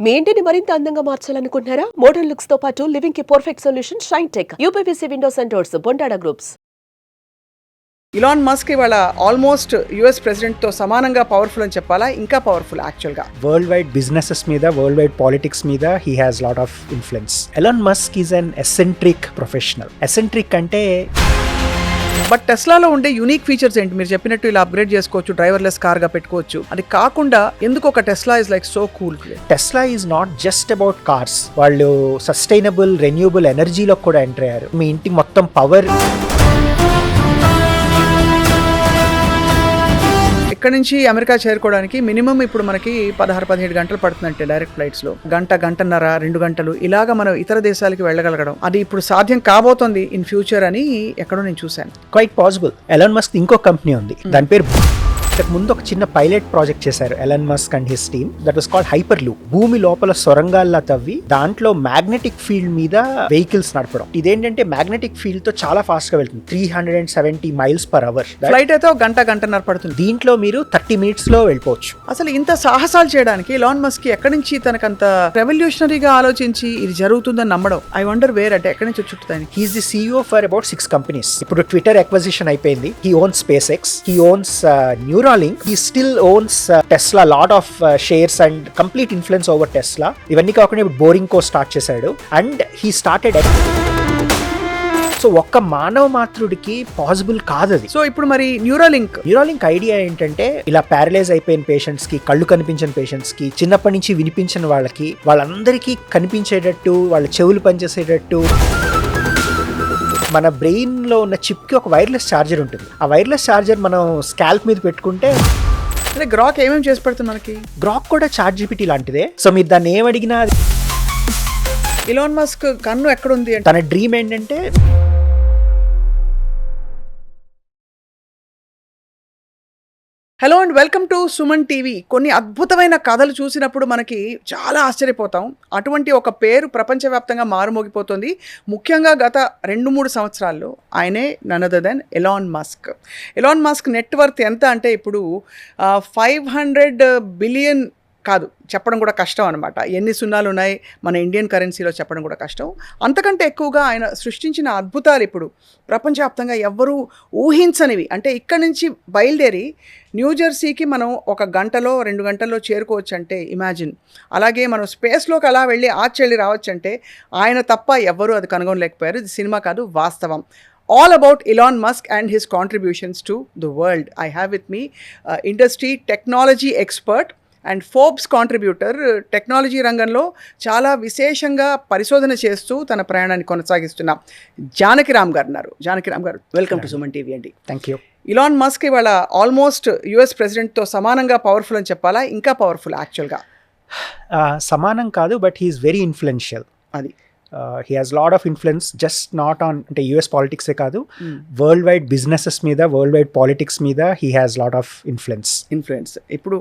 మీ ఇంటిని మరింత అందంగా మార్చాలనుకుంటున్నారా? మోడర్న్ లుక్స్ తో పాటు లివింగ్ కి perfect solution shine tech UPVC Windows and doors Bondada groups. Elon Musk ఇవాళ ఆల్మోస్ట్ యుఎస్ ప్రెసిడెంట్ తో సమానంగా పవర్ఫుల్ అని చెప్పాలా, ఇంకా పవర్ఫుల్ యాక్చువల్గా. వరల్డ్ వైడ్ బిజినెసెస్ మీద, వరల్డ్ వైడ్ పాలిటిక్స్ మీద he has lot of influence. Elon Musk is an eccentric professional. Eccentric అంటే బట్ టెస్లాలో ఉండే యూనిక్ ఫీచర్స్ ఏంటి? మీరు చెప్పినట్టు ఇలా అప్గ్రేడ్ చేసుకోవచ్చు, డ్రైవర్లెస్ కార్ గా పెట్టుకోవచ్చు. అది కాకుండా ఎందుకు ఒక Tesla is like so cool? Tesla is not just about cars. వాళ్ళు సస్టైనబుల్ రెన్యూబుల్ ఎనర్జీలో కూడా ఎంటర్ అయ్యారు. మీ ఇంటికి మొత్తం పవర్ ఇక్కడ నుంచి అమెరికా చేరుకోవడానికి మినిమం ఇప్పుడు మనకి 16-17 గంటలు పడుతుందంటే డైరెక్ట్ ఫ్లైట్స్ లో. గంటన్నర 2 గంటలు ఇలాగా మనం ఇతర దేశాలకి వెళ్ళగలగడం, అది ఇప్పుడు సాధ్యం కాబోతోంది ఇన్ ఫ్యూచర్ అని ఎక్కడో నేను చూశాను. Quite possible. ఎలాన్ మస్క్ ఇంకో కంపెనీ ఉంది, దాని పేరు ముందు ఒక చిన్న పైలట్ ప్రాజెక్ట్ చేశారు Elon Musk and his team. That was called hyper loop. భూమి లోపల సొరంగాల్లా తవ్వి దాంట్లో మ్యాగ్నెటిక్ ఫీల్డ్ మీద వెహికల్స్ నడపడం. ఇదేంటంటే మ్యాగ్నెటిక్ ఫీల్డ్ తో చాలా ఫాస్ట్ గా వెళ్తుంది, 370 మైల్స్ పర్ అవర్. ఫ్లైట్ అయితే గంటన్నర పడుతుంది. దీంట్లో మీరు 30 మినిట్స్ లో వెళ్ళిపోవచ్చు. అసలు ఇంత సాహసాలు చేయడానికి ఎలాన్ మస్క్ ఎక్కడి నుంచి తనకంత రెవల్యూషనరీగా ఆలోచించి ఇది జరుగుతుందని నమ్మడం? ఐ వండర్ వేర్ అంటే ఎక్కడి నుంచి చుట్టుతాయి. He's the CEO for about 6 companies. ఇప్పుడు ట్విట్టర్ ఎక్విజిషన్ అయిపోయింది. He owns SpaceX, he owns Neuralink, he still owns Tesla, lot of shares and complete influence over Tesla. ఇవన్నీ కాకుండా ఇప్పుడు బోరింగ్ కో స్టార్ట్ చేశాడు అండ్ he started. సో ఒక్క మానవ మాతృడికి possible కాదు అది. సో ఇప్పుడు మరి న్యూరాలింక్ ఐడియా ఏంటంటే, ఇలా ప్యారలైజ్ అయిపోయిన పేషెంట్స్ కి, కళ్ళు కనిపించిన పేషెంట్స్ కి, చిన్నప్పటి నుంచి వినిపించిన వాళ్ళకి, వాళ్ళందరికీ కనిపించేటట్టు, వాళ్ళ చెవులు పనిచేసేటట్టు, మన బ్రెయిన్ లో ఉన్న చిప్ కి ఒక వైర్లెస్ ఛార్జర్ ఉంటుంది. ఆ వైర్లెస్ ఛార్జర్ మనం స్కాల్ప్ మీద పెట్టుకుంటే, అంటే గ్రాక్ ఏమేమి చేసి పెడుతుంది మనకి? గ్రాక్ కూడా ChatGPT లాంటిదే. సో మీరు దాన్ని ఏమడిగినా, ఎలాన్ మస్క్ కన్ను ఎక్కడుంది అంటే తన డ్రీమ్ ఏంటంటే hello and welcome to Suman TV. కొన్ని అద్భుతమైన కథలు చూసినప్పుడు మనకి చాలా ఆశ్చర్యపోతాం. అటువంటి ఒక పేరు ప్రపంచవ్యాప్తంగా మారుమోగిపోతుంది. ముఖ్యంగా గత 2-3 సంవత్సరాల్లో ఆయనే none other than Elon Musk. Elon Musk net worth ఎంత అంటే ఇప్పుడు 500 బిలియన్ కాదు, చెప్పడం కూడా కష్టం అనమాట. ఎన్ని సున్నాలు ఉన్నాయి మన ఇండియన్ కరెన్సీలో చెప్పడం కూడా కష్టం. అంతకంటే ఎక్కువగా ఆయన సృష్టించిన అద్భుతాలు ఇప్పుడు ప్రపంచవ్యాప్తంగా ఎవ్వరూ ఊహించనివి. అంటే ఇక్కడి నుంచి బయలుదేరి న్యూజెర్సీకి మనం 1 గంటలో 2 గంటల్లో చేరుకోవచ్చు అంటే ఇమాజిన్. అలాగే మనం స్పేస్లోకి అలా వెళ్ళి ఆర్చెళ్ళి రావచ్చు అంటే ఆయన తప్ప ఎవ్వరూ అది కనుగొనలేకపోయారు. ఇది సినిమా కాదు, వాస్తవం. All about Elon Musk and his contributions to the world. I have with me industry technology expert and Forbes contributor. Technology రంగంలో చాలా విశేషంగా పరిశోధన చేస్తూ తన ప్రయాణాన్ని కొనసాగిస్తున్న జానకిరామ్ గారు ఉన్నారు. జానకిరామ్ గారు, వెల్కమ్ టు సుమన్ టీవీ అండి. Thank you. ఇలాన్ మస్క్ ఇవాళ ఆల్మోస్ట్ యుఎస్ ప్రెసిడెంట్తో సమానంగా పవర్ఫుల్ అని చెప్పాలా, ఇంకా పవర్ఫుల్ యాక్చువల్గా? సమానం కాదు, బట్ హీఈస్ వెరీ ఇన్ఫ్లుయెన్షియల్. అది he has lot of influence, just not on అంటే యుఎస్ పాలిటిక్సే కాదు, వరల్డ్ వైడ్ బిజినెసెస్ మీద, వరల్డ్ వైడ్ పాలిటిక్స్ మీద he has lot of influence. ఇప్పుడు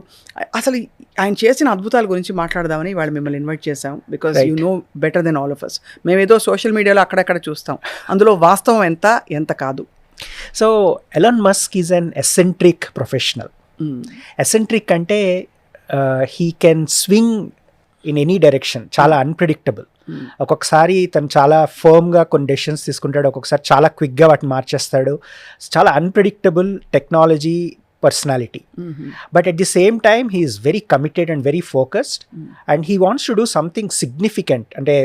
అసలు ఆయన చేసిన అద్భుతాల గురించి మాట్లాడదామని వాళ్ళు మిమ్మల్ని ఇన్వైట్ చేసాం. Because you know better than all of us. మేమేదో సోషల్ మీడియాలో అక్కడక్కడ చూస్తాం, అందులో వాస్తవం ఎంత కాదు. So Elon Musk is an eccentric professional. Eccentric అంటే he can swing in any direction. చాలా అన్ప్రెడిక్టబుల్. ఒక్కొక్కసారి తను చాలా ఫర్మ్గా కొన్ని డెసిషన్స్ తీసుకుంటాడు, ఒక్కొక్కసారి చాలా క్విక్గా వాటిని మార్చేస్తాడు. చాలా unpredictable technology personality. But at the same time he is very committed and very focused and he wants to do something significant. అంటే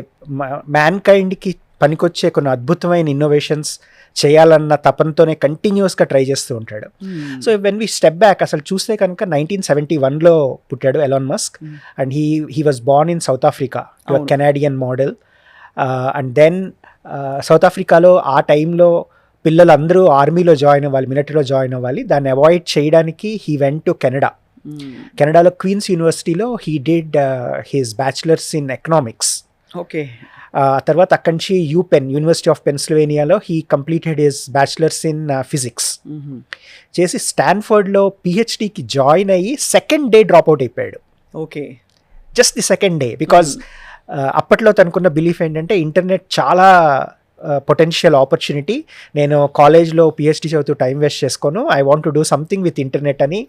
మ్యాన్ కైండ్కి పనికొచ్చే కొన్ని అద్భుతమైన ఇన్నోవేషన్స్ చేయాలన్న తపనతోనే కంటిన్యూస్గా ట్రై చేస్తూ ఉంటాడు. So when we step back అసలు చూస్తే కనుక 1971లో పుట్టాడు Elon Musk and he was born in South Africa, Canadian model. And then South ఆఫ్రికాలో ఆ టైంలో పిల్లలందరూ ఆర్మీలో జాయిన్ అవ్వాలి, మిలిటరీలో జాయిన్ అవ్వాలి. దాన్ని అవాయిడ్ చేయడానికి హీ వెంట్ టు కెనడా. కెనడాలో క్వీన్స్ యూనివర్సిటీలో he did his bachelors in economics. Okay. తర్వాత అక్కడి నుంచి యూనివర్సిటీ ఆఫ్ పెన్సిల్వేనియాలో he completed his bachelors in physics చేసి స్టాన్ఫర్డ్లో PhDకి జాయిన్ అయ్యి సెకండ్ డే డ్రాప్ అవుట్ అయిపోయాడు. Okay. Just the second day. Because అప్పట్లో తనకున్న బిలీఫ్ ఏంటంటే ఇంటర్నెట్ చాలా పొటెన్షియల్ ఆపర్చునిటీ, నేను కాలేజ్లో పిహెచ్డి చదువుతూ టైం వేస్ట్ చేసుకోను, I want to do something with internet అని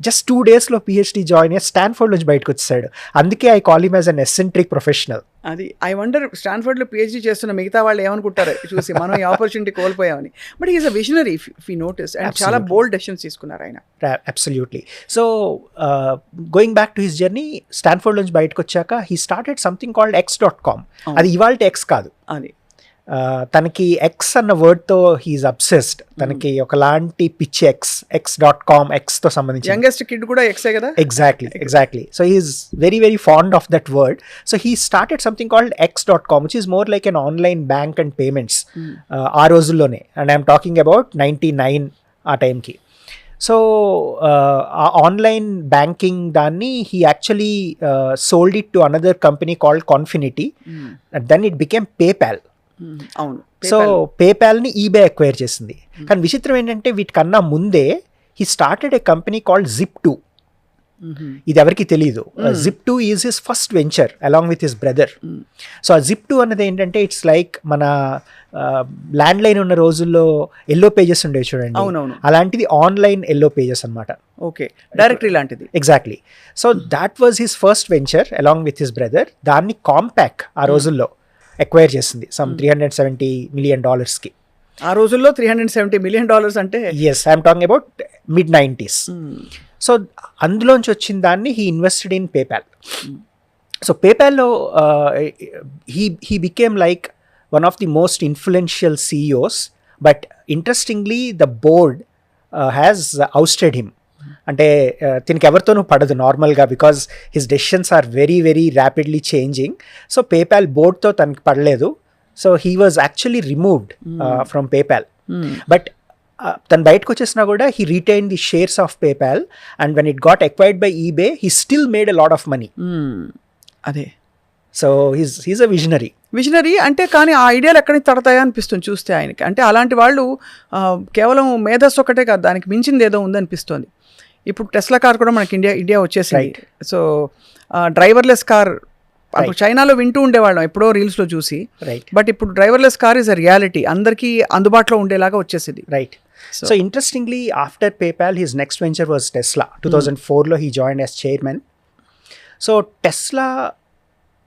జస్ట్ 2 daysలో పిహెచ్డి జాయిన్ అయ్యి స్టాన్ఫోర్డ్ నుంచి బయటకు వచ్చేసాడు. అందుకే I call him as an eccentric professional. అది ఐ వండర్ స్టాన్ఫర్డ్లో పిహెచ్డి చేస్తున్న మిగతా వాళ్ళు ఏమనుకుంటారు చూసి మనం ఈ ఆపర్చునిటీ కోల్పోయామని. But is a visionary if you notice, and చాలా బోల్డ్ డెసిషన్స్ తీసుకున్నారు ఆయన. Absolutely. So going back to his journey, Stanford నుంచి బయటకు వచ్చాక he started something called x.com. అది ఇవాళ ఎక్స్ కాదు, అది తనకి ఎక్స్ అన్న వర్డ్తో హీఈస్ అబ్సెస్డ్. తనకి ఒకలాంటి పిచ్చి x.com, ఎక్స్తో సంబంధించి. యంగెస్ట్ కిడ్ కూడా ఎక్సే కదా. Exactly. So he's very very fond of that word. So he started something called x.com, which is more like an online bank and payments ఆ రోజుల్లోనే. అండ్ ఐఎమ్ టాకింగ్ అబౌట్ 99 ఆ టైంకి. సో ఆ ఆన్లైన్ బ్యాంకింగ్ దాన్ని he actually sold it to another company called Confinity. Then it became PayPal. అవును. So పేపాల్ని eBay acquire చేసింది. కానీ విచిత్రం ఏంటంటే వీటికన్నా ముందే he started a company called Zip2. ఇది ఎవరికి తెలియదు. Zip2 is his first venture along with his brother. So ఆ Zip2 అనేది ఏంటంటే ఇట్స్ లైక్ మన ల్యాండ్ లైన్ ఉన్న రోజుల్లో ఎల్లో పేజెస్ ఉండేవి చూడండి. అవునవును. అలాంటిది ఆన్లైన్ ఎల్లో పేజెస్ అనమాట. ఓకే, డైరెక్టరీ లాంటిది. Exactly. So that was his first venture along with his brother. దాన్ని కాంపాక్ ఆ రోజుల్లో ఎక్వైర్ చేసింది సమ్ $370 million. ఆ రోజుల్లో $370 million అంటే yes, I'm talking about mid-90s. So అందులోంచి వచ్చిన దాన్ని he invested in PayPal. So పేపాల్లో he became like one of the most influential CEOs. But interestingly the board has ousted him. అంటే దీనికి ఎవరితోనూ పడదు నార్మల్గా, because his decisions are very very rapidly changing. So PayPal బోర్డ్తో తనకి పడలేదు. So he was actually removed from PayPal. But తను బయటకు వచ్చేసినా కూడా he retain the shares of PayPal. And when it got acquired by eBay he still made a lot of money. అదే. So he's a visionary అంటే, కానీ ఆ ఐడియాలు ఎక్కడి నుంచి తడతాయా అనిపిస్తుంది చూస్తే ఆయనకి. అంటే అలాంటి వాళ్ళు కేవలం మేధస్సు ఒకటే కాదు, దానికి మించింది ఏదో ఉందనిపిస్తుంది. ఇప్పుడు టెస్లా కార్ కూడా మనకి ఇండియా వచ్చేసింది. సో డ్రైవర్లెస్ కార్ అప్పుడు చైనాలో వింటూ ఉండేవాళ్ళం ఎప్పుడో రీల్స్లో చూసి. బట్ ఇప్పుడు driverless car is a reality, అందరికీ అందుబాటులో ఉండేలాగా వచ్చేసింది. Right. So interestingly after PayPal his next venture was Tesla. 2004లో he join as chairman. So Tesla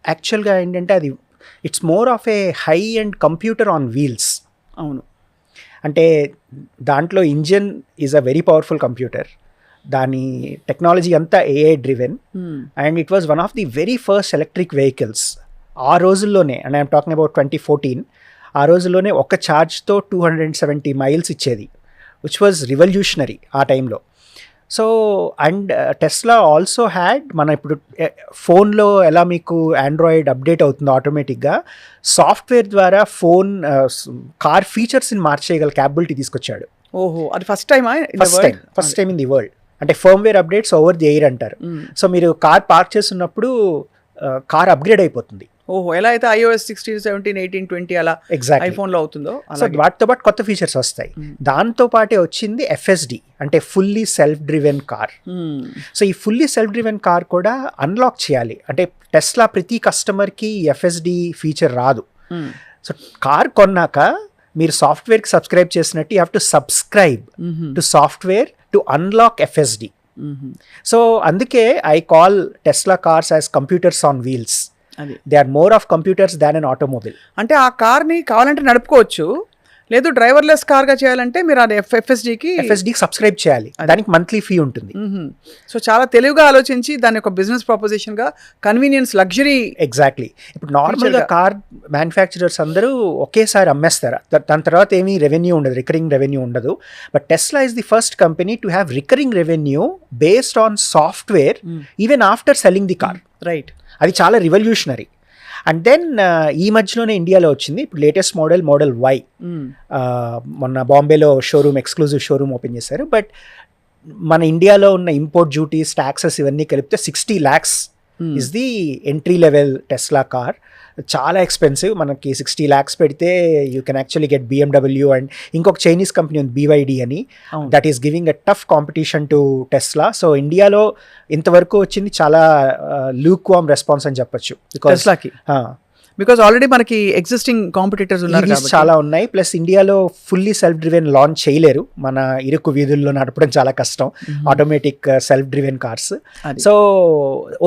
యాక్చువల్గా ఏంటంటే అది it's more of a high end computer on wheels. అవును. అంటే దాంట్లో engine is a very powerful computer. దాని technology అంతా AI driven. And it was one of the very first electric vehicles ఆ రోజుల్లోనే. And I'm talking about 2014. ఆ రోజుల్లోనే ఒక ఛార్జ్తో 270 miles ఇచ్చేది, విచ్ వాజ్ రివల్యూషనరీ ఆ టైంలో. So and Tesla also had, మన ఇప్పుడు ఫోన్లో ఎలా మీకు ఆండ్రాయిడ్ అప్డేట్ అవుతుందో ఆటోమేటిక్గా, సాఫ్ట్వేర్ ద్వారా ఫోన్ కార్ ఫీచర్స్ని మార్చేయగల క్యాపబిలిటీ తీసుకొచ్చాడు. ఓహో, అది first time in the world. అంటే firmware updates over the air అంటారు. సో మీరు కార్ పార్క్ చేస్తున్నప్పుడు కార్ అప్గ్రేడ్ అయిపోతుంది. ఓహో, ఎలా అయితే iOS 16, 17, 18, 20 అలా ఐఫోన్లో అవుతుందో. సో వాటితో పాటు కొత్త ఫీచర్స్ వస్తాయి. దాంతో పాటే వచ్చింది FSD, అంటే fully self driven car. So ఈ ఫుల్లీ సెల్ఫ్ డ్రివెన్ కార్ కూడా అన్లాక్ చేయాలి. అంటే టెస్లా ప్రతి కస్టమర్కి FSD ఫీచర్ రాదు. సో కార్ కొన్నాక మీరు సాఫ్ట్వేర్కి సబ్స్క్రైబ్ చేసినట్టు you have to subscribe to software to unlock FSD. So అందుకే I call Tesla cars as computers on wheels. They are more of computers than an automobile. అంటే ఆ కార్ని కావాలంటే నడుపుకోవచ్చు, లేదు డ్రైవర్లెస్ కార్గా చేయాలంటే మీరు అది FSDకి సబ్స్క్రైబ్ చేయాలి. దానికి మంత్లీ ఫీ ఉంటుంది. సో చాలా తెలివిగా ఆలోచించి దాని ఒక బిజినెస్ ప్రపోజిషన్గా కన్వీనియన్స్, లగ్జరీ. ఎగ్జాక్ట్లీ. ఇప్పుడు నార్మల్గా కార్ మ్యానుఫ్యాక్చరర్స్ అందరూ ఒకేసారి అమ్మేస్తారు, దాని తర్వాత ఏమీ రెవెన్యూ ఉండదు, రికరింగ్ రెవెన్యూ ఉండదు. But Tesla is the first company to have recurring revenue based on software even after selling the car. Right. అది చాలా రివల్యూషనరీ. అండ్ దెన్ ఈ మధ్యలోనే ఇండియాలో వచ్చింది ఇప్పుడు లేటెస్ట్ మోడల్ Y. మొన్న బాంబేలో ఎక్స్క్లూజివ్ షోరూమ్ ఓపెన్ చేశారు. బట్ మన ఇండియాలో ఉన్న ఇంపోర్ట్ డ్యూటీస్, ట్యాక్సెస్ ఇవన్నీ కలిపితే 60 lakhs is the entry level Tesla car. చాలా ఎక్స్పెన్సివ్. మనకి 60 lakhs పెడితే you can actually get BMW and ఇంకొక చైనీస్ కంపెనీ ఉంది BYD అని, that is giving a tough competition to Tesla. So ఇండియాలో ఇంతవరకు వచ్చింది చాలా లూక్ వామ్ రెస్పాన్స్ అని చెప్పొచ్చు. టెస్లాకి బికాజ్ ఆల్రెడీ మనకి ఎగ్జిస్టింగ్ కాంపిటీటర్స్ ఉన్నారు EVs కాబట్టి. చాలా ఉన్నాయి. ప్లస్ ఇండియాలో ఫుల్లీ సెల్ఫ్ డ్రివెన్ లాంచ్ చేయలేరు, మన ఇరుకు వీధుల్లో నడపడం చాలా కష్టం ఆటోమేటిక్ సెల్ఫ్ డ్రివెన్ కార్స్. అది. So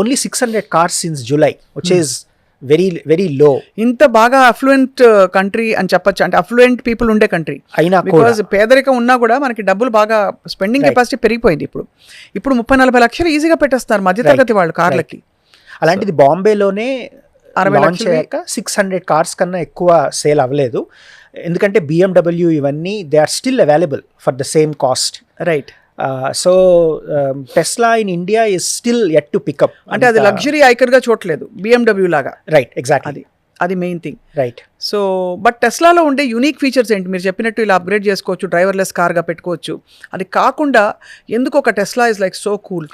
only 600 cars since July, which is very very low. ఇంత బాగా అఫ్లూయెంట్ కంట్రీ అని చెప్పొచ్చు, అంటే అఫ్లూయెంట్ పీపుల్ ఉండే కంట్రీ. అయినా కూడా బికాజ్ పేదరికం ఉన్నా కూడా మనకి డబ్బులు బాగా స్పెండింగ్ కెపాసిటీ పెరిగిపోయింది. ఇప్పుడు 30-40 లక్షలు ఈజీగా పెట్టేస్తారు మధ్యతరగతి వాళ్ళు కార్లకి. అలాంటిది బాంబేలోనే 60 లాంచ్ లక్షలు అయ్యాక 600 కార్స్ కన్నా ఎక్కువ సేల్ అవ్వలేదు. ఎందుకంటే BMW ఇవన్నీ they are still available for the same cost. Right. So Tesla in India is still yet to pick up. అంటే అది లగ్జరీ ఐకన్ గా చూడలేదు BMW లాగా. రైట్, ఎగ్జాక్ట్లీ, అది main thing. Right. So but టెస్లాలో ఉండే యూనిక్ ఫీచర్స్ ఏంటి? మీరు చెప్పినట్టు ఇలా అప్గ్రేడ్ చేసుకోవచ్చు, డ్రైవర్లెస్ కార్గా పెట్టుకోవచ్చు. అది కాకుండా ఎందుకు ఒక Tesla is like so cool?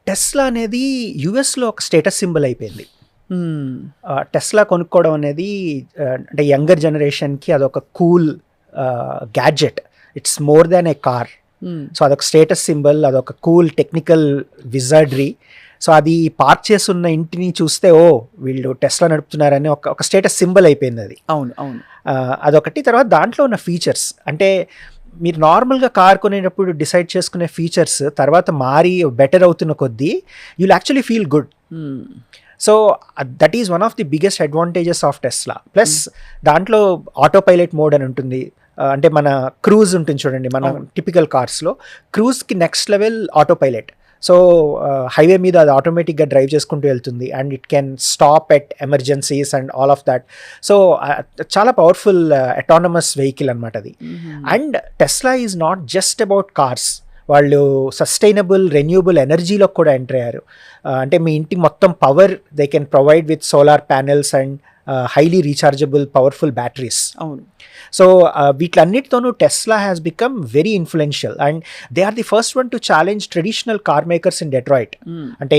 Tesla అనేది యుఎస్లో ఒక స్టేటస్ సింబల్ అయిపోయింది. టెస్లా కొనుక్కోవడం అనేది అంటే యంగర్ జనరేషన్కి అదొక cool gadget. It's more than A car. So అదొక స్టేటస్ సింబల్, అదొక కూల్ టెక్నికల్ విజర్డరీ. సో అది పార్క్ చేస్తున్న ఇంటిని చూస్తే ఓ వీళ్ళు టెస్లా నడుపుతున్నారని ఒక స్టేటస్ సింబల్ అయిపోయింది అది. అవును, అవును. అదొకటి. తర్వాత దాంట్లో ఉన్న ఫీచర్స్, అంటే మీరు నార్మల్గా కార్ కొనేటప్పుడు డిసైడ్ చేసుకునే ఫీచర్స్ తర్వాత మారి బెటర్ అవుతున్న కొద్దీ you'll actually feel good. So that is one of the biggest advantages of Tesla. Plus దాంట్లో ఆటో పైలట్ మోడ్ అని ఉంటుంది. అంటే మన క్రూజ్ ఉంటుంది చూడండి, మన టిపికల్ కార్స్లో క్రూజ్కి next level autopilot. So highway మీద అది ఆటోమేటిక్గా డ్రైవ్ చేసుకుంటూ వెళ్తుంది and it can stop at emergencies and all of that. So చాలా పవర్ఫుల్ అటానమస్ వెహికల్ అనమాట అది. And Tesla is not just about cars. వాళ్ళు సస్టైనబుల్ రెన్యూబుల్ ఎనర్జీలో కూడా ఎంటర్ అయ్యారు. అంటే మీ ఇంటి మొత్తం power they can provide with solar panels and highly rechargeable powerful batteries. అవును. సో వీటిలన్నిటితోనూ Tesla has become very influential and they are the first one to challenge traditional car makers in Detroit. అంటే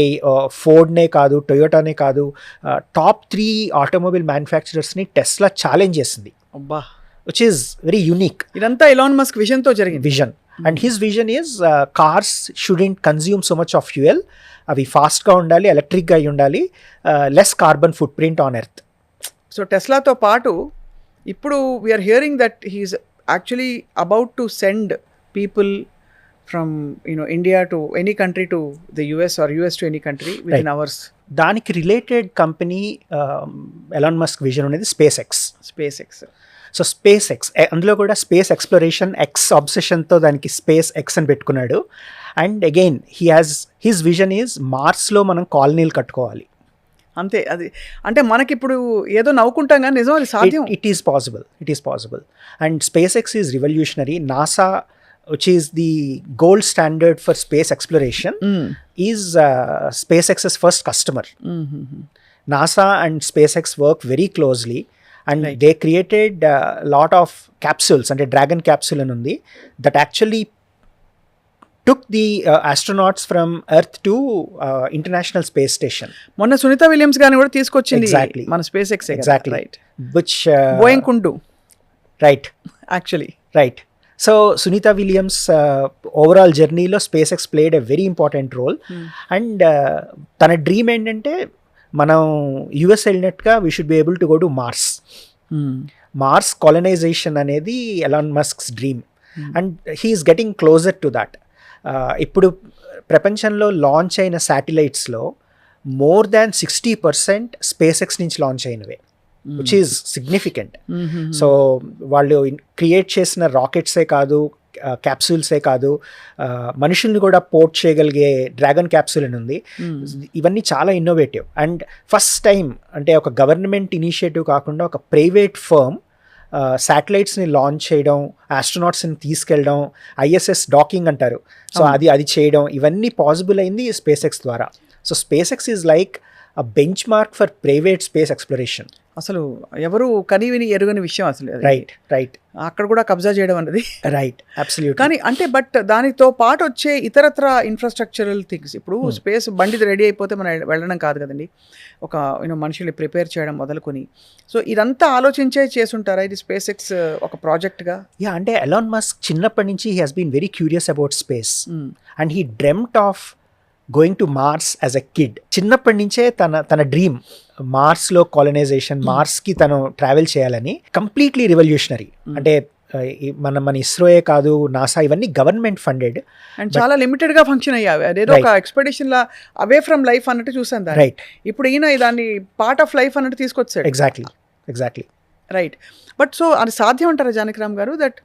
ఫోర్డ్నే కాదు, టొయోటానే కాదు, top 3 automobile మ్యానుఫ్యాక్చరర్స్ని Tesla challenge చేసింది. అబ్బా, విచ్ ఈస్ వెరీ యూనిక్. ఇదంతా ఎలాన్ మస్క్ విజన్తో జరిగింది. Vision. And his vision is cars shouldn't consume so much of fuel. అవి ఫాస్ట్గా ఉండాలి, ఎలక్ట్రిక్గా అయి ఉండాలి, less carbon footprint on earth. So టెస్లాతో పాటు ఇప్పుడు we're hearing that he's actually about to send people from India to any country to the US or US to any country within hours. దానికి related company Elon Musk vision అనేది SpaceX. So SpaceX, అందులో కూడా space exploration X ఆబ్సెషన్తో దానికి space X అని పెట్టుకున్నాడు. And again his vision is మార్స్లో మనం కాలనీలు కట్టుకోవాలి. అంతే. అది అంటే మనకిప్పుడు ఏదో నవ్వుకుంటాం కానీ నిజం అది సాధ్యం. It is possible. And space X is revolutionary. NASA which is the gold standard for space exploration is SpaceX's first customer. NASA and SpaceX work very closely and they created a lot of capsules, and a Dragon capsule అని ఉంది that actually took the astronauts from Earth to International Space Station. మొన్న Sunitha Williams గారిని కూడా తీసుకొచ్చింది Exactly. మన SpaceX. Exactly. Right. Which Boeing కుండు. Right. Actually right. So Sunita Williams overall జర్నీలో SpaceX played a very important role. And తన dream ఏంటంటే మనం యుఎస్ వెళ్ళినట్టుగా we should be able to go to Mars colonization అనేది Elon Musk's dream. And he's getting closer to that. ఇప్పుడు ప్రపంచంలో launch అయిన శాటిలైట్స్లో మోర్ దాన్ 60% స్పేస్ ఎక్స్ నుంచి లాంచ్ అయినవే, విచ్ ఈజ్ సిగ్నిఫికెంట్. సో వాళ్ళు క్రియేట్ చేసిన రాకెట్సే కాదు, క్యాప్సూల్సే కాదు, మనుషుల్ని కూడా పోర్ట్ చేయగలిగే డ్రాగన్ క్యాప్సూల్ అని ఉంది. ఇవన్నీ చాలా ఇన్నోవేటివ్. అండ్ ఫస్ట్ టైం అంటే ఒక గవర్నమెంట్ ఇనిషియేటివ్ కాకుండా ఒక ప్రైవేట్ ఫర్మ్ శాటిలైట్స్ని లాంచ్ చేయడం, ఆస్ట్రోనాట్స్ని తీసుకెళ్ళడం, ISS డాకింగ్ అంటారు, సో అది చేయడం, ఇవన్నీ పాసిబుల్ అయింది స్పేస్ ఎక్స్ ద్వారా. So space X is like a benchmark for private space exploration. అసలు ఎవరు కనివిని ఎరుగని విషయం అసలు. రైట్. అక్కడ కూడా కబ్జా చేయడం అనేది. Right, absolutely. కానీ అంటే బట్ దానితో పాటు వచ్చే ఇతరత్ర ఇన్ఫ్రాస్ట్రక్చరల్ థింగ్స్, ఇప్పుడు స్పేస్ బండి రెడీ అయిపోతే మనం వెళ్ళడం కాదు కదండి, ఒక మనుషుల్ని ప్రిపేర్ చేయడం మొదలుకొని. సో ఇదంతా ఆలోచించే చేసుంటారా ఇది స్పేస్ ఎక్స్ ఒక ప్రాజెక్ట్గా? యా, అంటే ఎలాన్ మస్క్ చిన్నప్పటి నుంచి he has been very curious about space and he dreamt of going to Mars as a kid. చిన్నప్పటి నుంచే తన డ్రీమ్ మార్స్లో కాలనైజేషన్, మార్స్కి తను ట్రావెల్ చేయాలని. Completely revolutionary. అంటే మన ఇస్రోయే కాదు, నాసా, ఇవన్నీ గవర్నమెంట్ ఫండెడ్ అండ్ చాలా లిమిటెడ్ గా ఫంక్షన్ అయ్యావి. అదేదో ఒక expedition law away from life అన్నట్టు చూసాను దాన్ని. రైట్. ఇప్పుడు ఈయన దాన్ని పార్ట్ ఆఫ్ లైఫ్ అన్నట్టు తీసుకొచ్చాడు. Exactly right. బట్ సో అది సాధ్యం అంటారా జానకిరామ్ గారు? దట్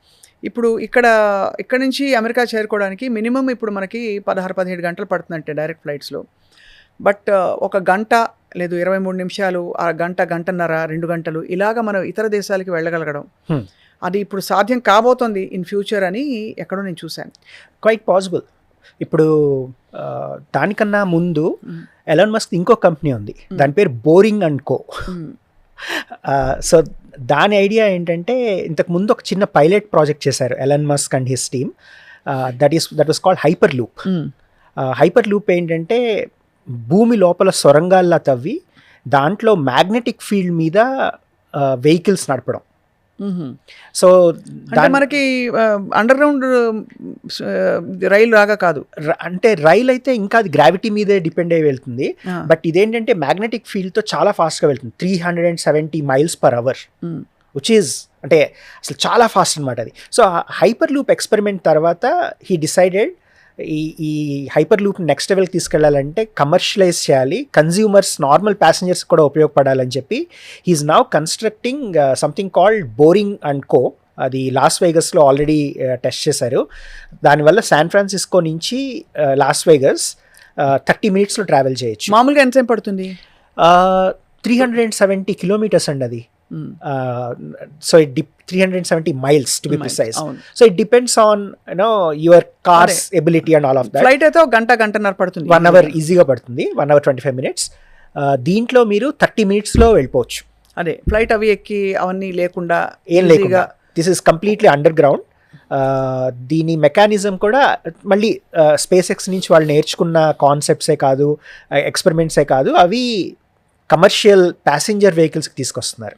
ఇప్పుడు ఇక్కడ నుంచి అమెరికా చేరుకోవడానికి మినిమం ఇప్పుడు మనకి 16-17 గంటలు పడుతుందంటే డైరెక్ట్ ఫ్లైట్స్లో. బట్ ఒక గంట లేదు 23 నిమిషాలు, ఆ గంటన్నర, 2 గంటలు ఇలాగా మనం ఇతర దేశాలకి వెళ్ళగలగడం, అది ఇప్పుడు సాధ్యం కాబోతోంది ఇన్ ఫ్యూచర్ అని ఎక్కడో నేను చూశాను. Quite possible. ఇప్పుడు దానికన్నా ముందు ఎలాన్ మస్క్ ఇంకో కంపెనీ ఉంది, దాని పేరు బోరింగ్ అండ్ కో. సో దాని ఐడియా ఏంటంటే, ఇంతకు ముందు ఒక చిన్న పైలట్ ప్రాజెక్ట్ చేశారు Elon Musk and his team. That was called hyper loop. Hyper loop ఏంటంటే, భూమి లోపల సొరంగాల్లా తవ్వి దాంట్లో మ్యాగ్నెటిక్ ఫీల్డ్ మీద వెహికల్స్ నడపడం. సో మనకి అండర్ గ్రౌండ్ రైలు రాగా కాదు, అంటే రైలు అయితే ఇంకా అది గ్రావిటీ మీదే డిపెండ్ అయ్యి వెళ్తుంది. బట్ ఇదేంటంటే మ్యాగ్నెటిక్ ఫీల్డ్తో చాలా ఫాస్ట్గా వెళ్తుంది, 370 mph, విచ్ ఈజ్ అంటే అసలు చాలా ఫాస్ట్ అనమాట అది. సో హైపర్ లూప్ ఎక్స్పెరిమెంట్ తర్వాత హీ డిసైడెడ్ ఈ హైపర్ లూప్ నెక్స్ట్ లెవెల్కి తీసుకెళ్లాలంటే కమర్షియలైజ్ చేయాలి, కన్జ్యూమర్స్, నార్మల్ ప్యాసింజర్స్ కూడా ఉపయోగపడాలని చెప్పి he's now constructing something called Boring and Co. అది లాస్ వేగస్లో ఆల్రెడీ టెస్ట్ చేశారు. దానివల్ల శాన్ ఫ్రాన్సిస్కో నుంచి లాస్ వేగస్ 30 minutes ట్రావెల్ చేయొచ్చు. మామూలుగా ఎంతసేపు పడుతుంది? 370 kilometers అండి అది. So 370 miles to be precise. So it depends on your car's ability and all of that. Flight అయితే గంటన్నర పడుతుంది, 1 hour ఈజీగా పడుతుంది, 1 hour 25 minutes. దీంట్లో మీరు 30 minutes వెళ్ళిపోవచ్చు. అదే ఫ్లైట్ అవి ఎక్కి అవన్నీ లేకుండా ఏం లేకుండా. This is completely under ground. దీని మెకానిజం కూడా మళ్ళీ స్పేస్ ఎక్స్ నుంచి వాళ్ళు నేర్చుకున్న కాన్సెప్ట్సే కాదు, ఎక్స్పెరిమెంట్సే కాదు, అవి కమర్షియల్ ప్యాసింజర్ వెహికల్స్కి తీసుకొస్తున్నారు,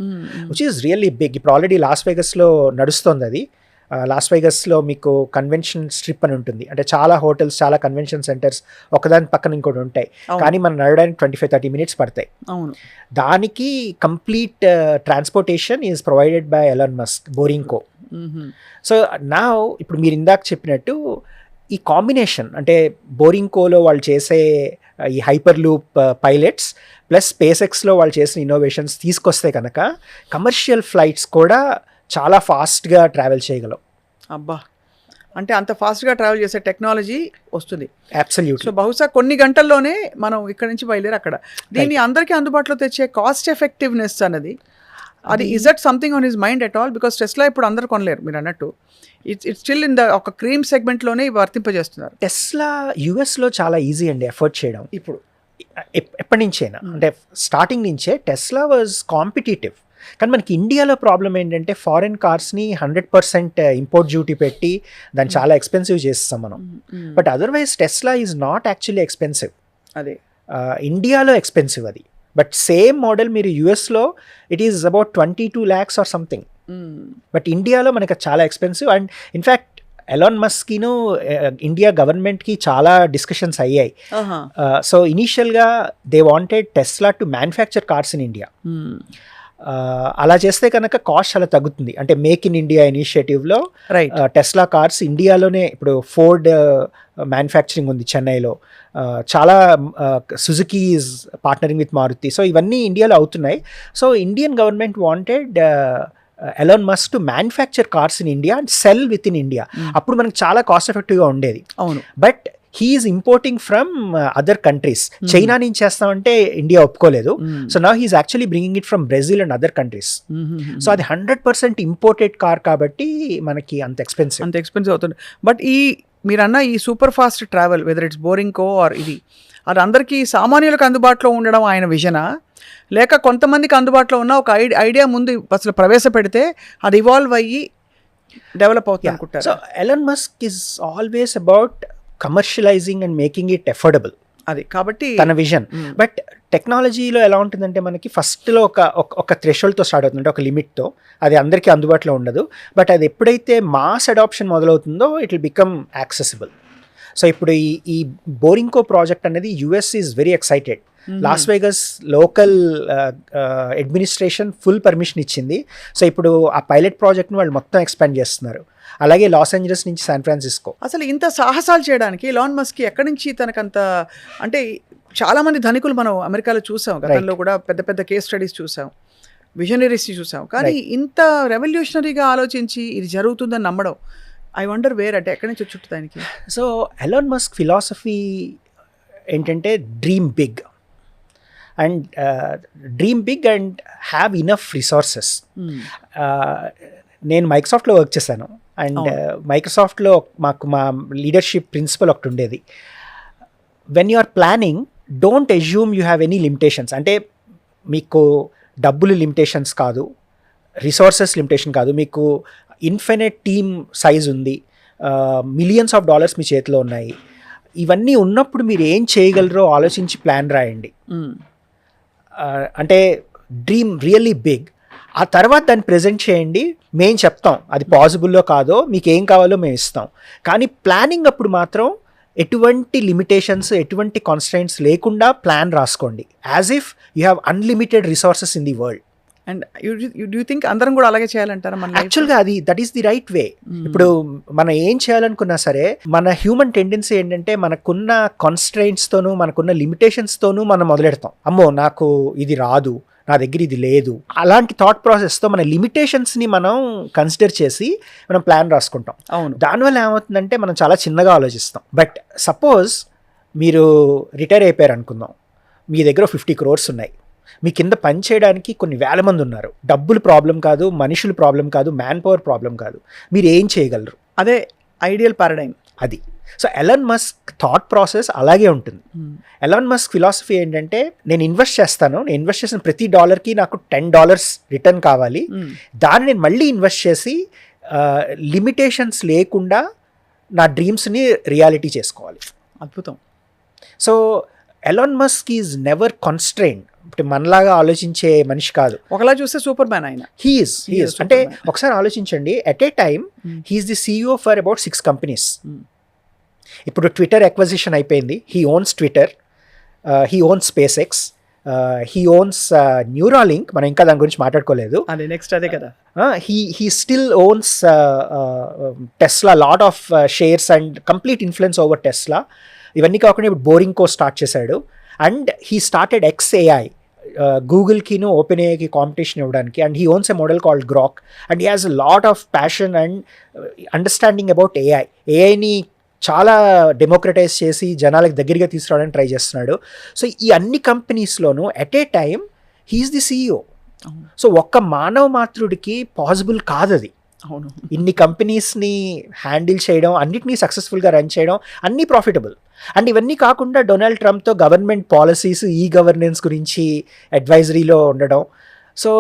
విచ్ ఈస్ రియల్లీ బిగ్. ఇప్పుడు ఆల్రెడీ లాస్ వేగస్లో నడుస్తుంది అది. లాస్ వేగస్లో మీకు కన్వెన్షన్ స్ట్రిప్ అని ఉంటుంది, అంటే చాలా హోటల్స్, చాలా కన్వెన్షన్ సెంటర్స్ ఒకదాని పక్కన ఇంకోటి ఉంటాయి, కానీ మనం నడవడానికి 25-30 minutes పడతాయి. దానికి complete transportation is provided by Elon Musk, boring co. So నా ఇప్పుడు మీరు ఇందాక చెప్పినట్టు ఈ కాంబినేషన్, అంటే బోరింగ్ కోలో వాళ్ళు చేసే ఈ hyperloop pilots plus space ఎక్స్లో వాళ్ళు చేసిన ఇన్నోవేషన్స్ తీసుకొస్తే కనుక కమర్షియల్ ఫ్లైట్స్ కూడా చాలా ఫాస్ట్గా ట్రావెల్ చేయగలం. అబ్బా, అంటే అంత ఫాస్ట్గా ట్రావెల్ చేసే టెక్నాలజీ వస్తుంది. అబ్సల్యూట్లీ. సో బహుశా కొన్ని గంటల్లోనే మనం ఇక్కడ నుంచి బయలుదేరి అక్కడ దీన్ని అందరికీ అందుబాటులో తెచ్చే కాస్ట్ ఎఫెక్టివ్నెస్ అన్నది, అది is that something on his mind at all? Because Tesla ఇప్పుడు అందరు కొనలేరు మీరు అన్నట్టు. ఇట్స్ స్టిల్ ఇన్ ద ఒక క్రీమ్ సెగ్మెంట్లోనే వర్తింపజేస్తున్నారు. టెస్లా యూఎస్లో చాలా ఈజీ అండి ఎఫర్ట్ చేయడం. ఇప్పుడు ఎప్పటి నుంచైనా, అంటే స్టార్టింగ్ నుంచే టెస్లా వాజ్ కాంపిటేటివ్. కానీ మనకి ఇండియాలో ప్రాబ్లం ఏంటంటే ఫారెన్ కార్స్ని 100% ఇంపోర్ట్ డ్యూటీ పెట్టి దాన్ని చాలా ఎక్స్పెన్సివ్ చేస్తాం మనం. But otherwise Tesla is not actually expensive. అదే ఇండియాలో ఎక్స్పెన్సివ్ అది. బట్ సేమ్ మోడల్ మీరు యూఎస్లో it is about 22 lakhs or something. But ఇండియాలో మనకి చాలా ఎక్స్పెన్సివ్. అండ్ ఇన్ఫ్యాక్ట్ ఎలాన్ మస్క్ను ఇండియా గవర్నమెంట్కి చాలా డిస్కషన్స్ అయ్యాయి. సో ఇనీషియల్గా they wanted Tesla to manufacture cars in India. అలా చేస్తే కనుక కాస్ట్ చాలా తగ్గుతుంది. అంటే మేక్ ఇన్ ఇండియా ఇనిషియేటివ్లో టెస్లా కార్స్ ఇండియాలోనే, ఇప్పుడు ఫోర్డ్ మ్యానుఫ్యాక్చరింగ్ ఉంది చెన్నైలో, చాలా Suzuki is partnering with Maruti. So ఇవన్నీ ఇండియాలో అవుతున్నాయి. So Indian government wanted Elon Musk to manufacture cars in India and sell within India. అప్పుడు మనకు చాలా కాస్ట్ ఎఫెక్టివ్గా ఉండేది. అవును. But he's importing from other countries. China నుంచి చేస్తామంటే ఇండియా ఒప్పుకోలేదు. So now he's actually bringing it from Brazil and other countries. So అది 100% ఇంపోర్టెడ్ కార్ కాబట్టి మనకి అంత ఎక్స్పెన్సివ్ అవుతుంది. బట్ మీరన్న ఈ super fast travel, whether it's Boring Co or అది అందరికీ సామాన్యులకు అందుబాటులో ఉండడం ఆయన విజనా, లేక కొంతమందికి అందుబాటులో ఉన్న ఒక ఐడియా ముందు అసలు ప్రవేశపెడితే అది ఇవాల్వ్ అయ్యి డెవలప్ అవుతుంది అనుకుంటారు? So Elon Musk is always about commercialising and making it affordable. అది కాబట్టి తన విజన్. బట్ టెక్నాలజీలో ఎలా ఉంటుందంటే మనకి ఫస్ట్లో ఒక థ్రెషోల్డ్తో స్టార్ట్ అవుతుంది, అంటే ఒక లిమిట్తో. అది అందరికీ అందుబాటులో ఉండదు. బట్ అది ఎప్పుడైతే మాస్ అడాప్షన్ మొదలవుతుందో it will become accessible. So ఇప్పుడు ఈ బోరింకో ప్రాజెక్ట్ అనేది US is very excited. Las Vegas local administration full permission ఇచ్చింది. సో ఇప్పుడు ఆ పైలట్ ప్రాజెక్ట్ని వాళ్ళు మొత్తం ఎక్స్పాండ్ చేస్తున్నారు. అలాగే లాస్ ఏంజలస్ నుంచి శాన్ ఫ్రాన్సిస్కో. అసలు ఇంత సాహసాలు చేయడానికి ఎలాన్ మస్క్ ఎక్కడి నుంచి తనకంత, అంటే చాలా మంది ధనికులు మనం అమెరికాలో చూసాం, గతంలో కూడా పెద్ద పెద్ద కేస్ స్టడీస్ చూసాం, విజనరీస్ చూసాం, కానీ ఇంత రెవల్యూషనరీగా ఆలోచించి ఇది జరుగుతుందని నమ్మడం, ఐ వండర్ వేర్ అంటే ఎక్కడి నుంచి వచ్చి దానికి. సో ఎలాన్ మస్క్ ఫిలాసఫీ ఏంటంటే dream big and have enough resources. నేను మైక్రోసాఫ్ట్లో వర్క్ చేశాను అండ్ మైక్రోసాఫ్ట్లో మా లీడర్షిప్ ప్రిన్సిపల్ ఒకటి ఉండేది, when you are planning don't assume you have any limitations. అంటే మీకు డబ్బులు లిమిటేషన్స్ కాదు, రిసోర్సెస్ లిమిటేషన్ కాదు, మీకు ఇన్ఫినిట్ టీమ్ సైజ్ ఉంది, మిలియన్స్ ఆఫ్ డాలర్స్ మీ చేతిలో ఉన్నాయి. ఇవన్నీ ఉన్నప్పుడు మీరు ఏం చేయగలరో ఆలోచించి ప్లాన్ రాయండి. అంటే డ్రీమ్ రియల్లీ బిగ్. ఆ తర్వాత దాన్ని ప్రజెంట్ చేయండి, మేము చెప్తాం అది పాసిబుల్లో కాదో, మీకు ఏం కావాలో మేము ఇస్తాం. కానీ ప్లానింగ్ అప్పుడు మాత్రం ఎటువంటి లిమిటేషన్స్, ఎటువంటి కాన్స్ట్రైంట్స్ లేకుండా ప్లాన్ రాసుకోండి, as if you have unlimited resources in the world. And you think అందరం కూడా అలాగే చేయాలంటారా? యాక్చువల్గా that is the right way. ఇప్పుడు మనం ఏం చేయాలనుకున్నా సరే మన హ్యూమన్ టెండెన్సీ ఏంటంటే మనకున్న కాన్స్ట్రైంట్స్తోనూ మనకున్న లిమిటేషన్స్తోనూ మనం మొదలెడతాం. అమ్మో నాకు ఇది రాదు, నా దగ్గర ఇది లేదు, అలాంటి థాట్ ప్రాసెస్తో మన లిమిటేషన్స్ని మనం కన్సిడర్ చేసి మనం ప్లాన్ రాసుకుంటాం. అవును. దానివల్ల ఏమవుతుందంటే మనం చాలా చిన్నగా ఆలోచిస్తాం. బట్ సపోజ్ మీరు రిటైర్ అయిపోయారు అనుకుందాం, మీ దగ్గర 50 crores ఉన్నాయి, మీ కింద పని చేయడానికి కొన్ని వేల మంది ఉన్నారు. డబ్బులు ప్రాబ్లం కాదు, మనుషులు ప్రాబ్లం కాదు, మ్యాన్ పవర్ ప్రాబ్లం కాదు, మీరు ఏం చేయగలరు? అదే ఐడియల్ పారాడైమ్ అది. So Elon Musk thought process అలాగే ఉంటుంది. ఎలాన్ మస్క్ ఫిలాసఫీ ఏంటంటే నేను ఇన్వెస్ట్ చేస్తాను, నేను ఇన్వెస్ట్ చేసిన ప్రతి డాలర్కి నాకు $10 రిటర్న్ కావాలి, దాన్ని నేను మళ్ళీ ఇన్వెస్ట్ చేసి లిమిటేషన్స్ లేకుండా నా డ్రీమ్స్ని రియాలిటీ చేసుకోవాలి. అద్భుతం. So Elon Musk is never constrained. ఇప్పుడు మనలాగా ఆలోచించే మనిషి కాదు. ఒకలా చూస్తే సూపర్ మ్యాన్ ఆయన. హీఈస్ అంటే ఒకసారి ఆలోచించండి, at a time he is the CEO for about 6 companies. ఇప్పుడు ట్విట్టర్ ఎక్విజిషన్ అయిపోయింది, he owns Twitter, he owns SpaceX, he owns Neuralink, మనం ఇంకా దాని గురించి మాట్లాడుకోలేదు. అదే నెక్స్ట్ అదే కదా. He still owns Tesla, lot of shares and complete influence over Tesla. ఇవన్నీ కాకుండా ఇప్పుడు బోరింకో స్టార్ట్ చేశాడు. అండ్ హీ స్టార్టెడ్ XAI, గూగుల్కిను ఓపెన్ ఏఐకి కాంపిటీషన్ ఇవ్వడానికి. And he owns a model called Grok. And he has a lot of passion and understanding about ఏఐని చాలా డెమోక్రటైజ్ చేసి జనాలకు దగ్గరగా తీసుకురావడానికి ట్రై చేస్తున్నాడు. సో ఈ అన్ని కంపెనీస్లోనూ at a time he is the CEO. So ఒక్క మానవ మాతృడికి పాసిబుల్ కాదు అది. అవును. ఇన్ని కంపెనీస్ని హ్యాండిల్ చేయడం, అన్నిటినీ సక్సెస్ఫుల్గా రన్ చేయడం, అన్నీ ప్రాఫిటబుల్. అండ్ ఇవన్నీ కాకుండా డొనాల్డ్ ట్రంప్తో గవర్నమెంట్ పాలసీస్, ఈ గవర్నెన్స్ గురించి అడ్వైజరీలో ఉండడం. So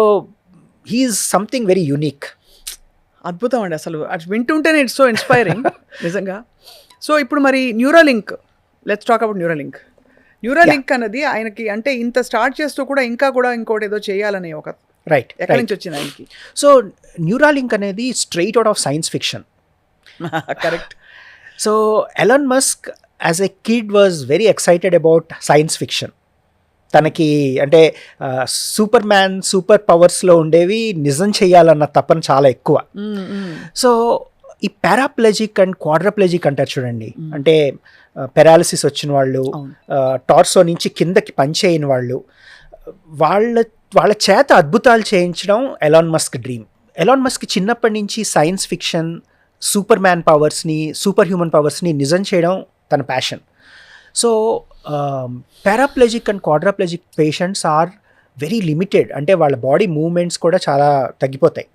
he's something very unique. అద్భుతం అండి, అసలు అది వింటుంటేనే ఇట్స్ సో ఇన్స్పైరింగ్ నిజంగా. సో ఇప్పుడు మరి Neuralink, let's talk about Neuralink అన్నది ఆయనకి, అంటే ఇంత స్టార్ట్ చేస్తూ కూడా ఇంకా కూడా ఇంకోటి ఏదో చేయాలనే ఒక రైట్ ఎక్కడి నుంచి వచ్చింది ఆయనకి? సో న్యూరాలింక్ అనేది straight out of science fiction. Correct. So Elon Musk as a kid was very excited about science fiction. తనకి అంటే సూపర్ మ్యాన్, సూపర్ పవర్స్లో ఉండేవి నిజం చేయాలన్న తపన చాలా ఎక్కువ. సో ఈ పారాప్లెజిక్ అండ్ క్వాడ్రాప్లెజిక్ అంటారు చూడండి, అంటే పెరాలిసిస్ వచ్చిన వాళ్ళు, టార్సో నుంచి కిందకి పనిచేయని వాళ్ళు, వాళ్ళ చేత అద్భుతాలు చేయించడం Elon Musk dream. Elon Musk చిన్నప్పటి నుంచి సైన్స్ ఫిక్షన్, సూపర్ మ్యాన్ పవర్స్ని, సూపర్ హ్యూమన్ పవర్స్ని నిజం చేయడం తన passion. So paraplegic and quadriplegic patients are very limited. అంటే వాళ్ళ బాడీ మూవ్మెంట్స్ కూడా చాలా తగ్గిపోతాయి.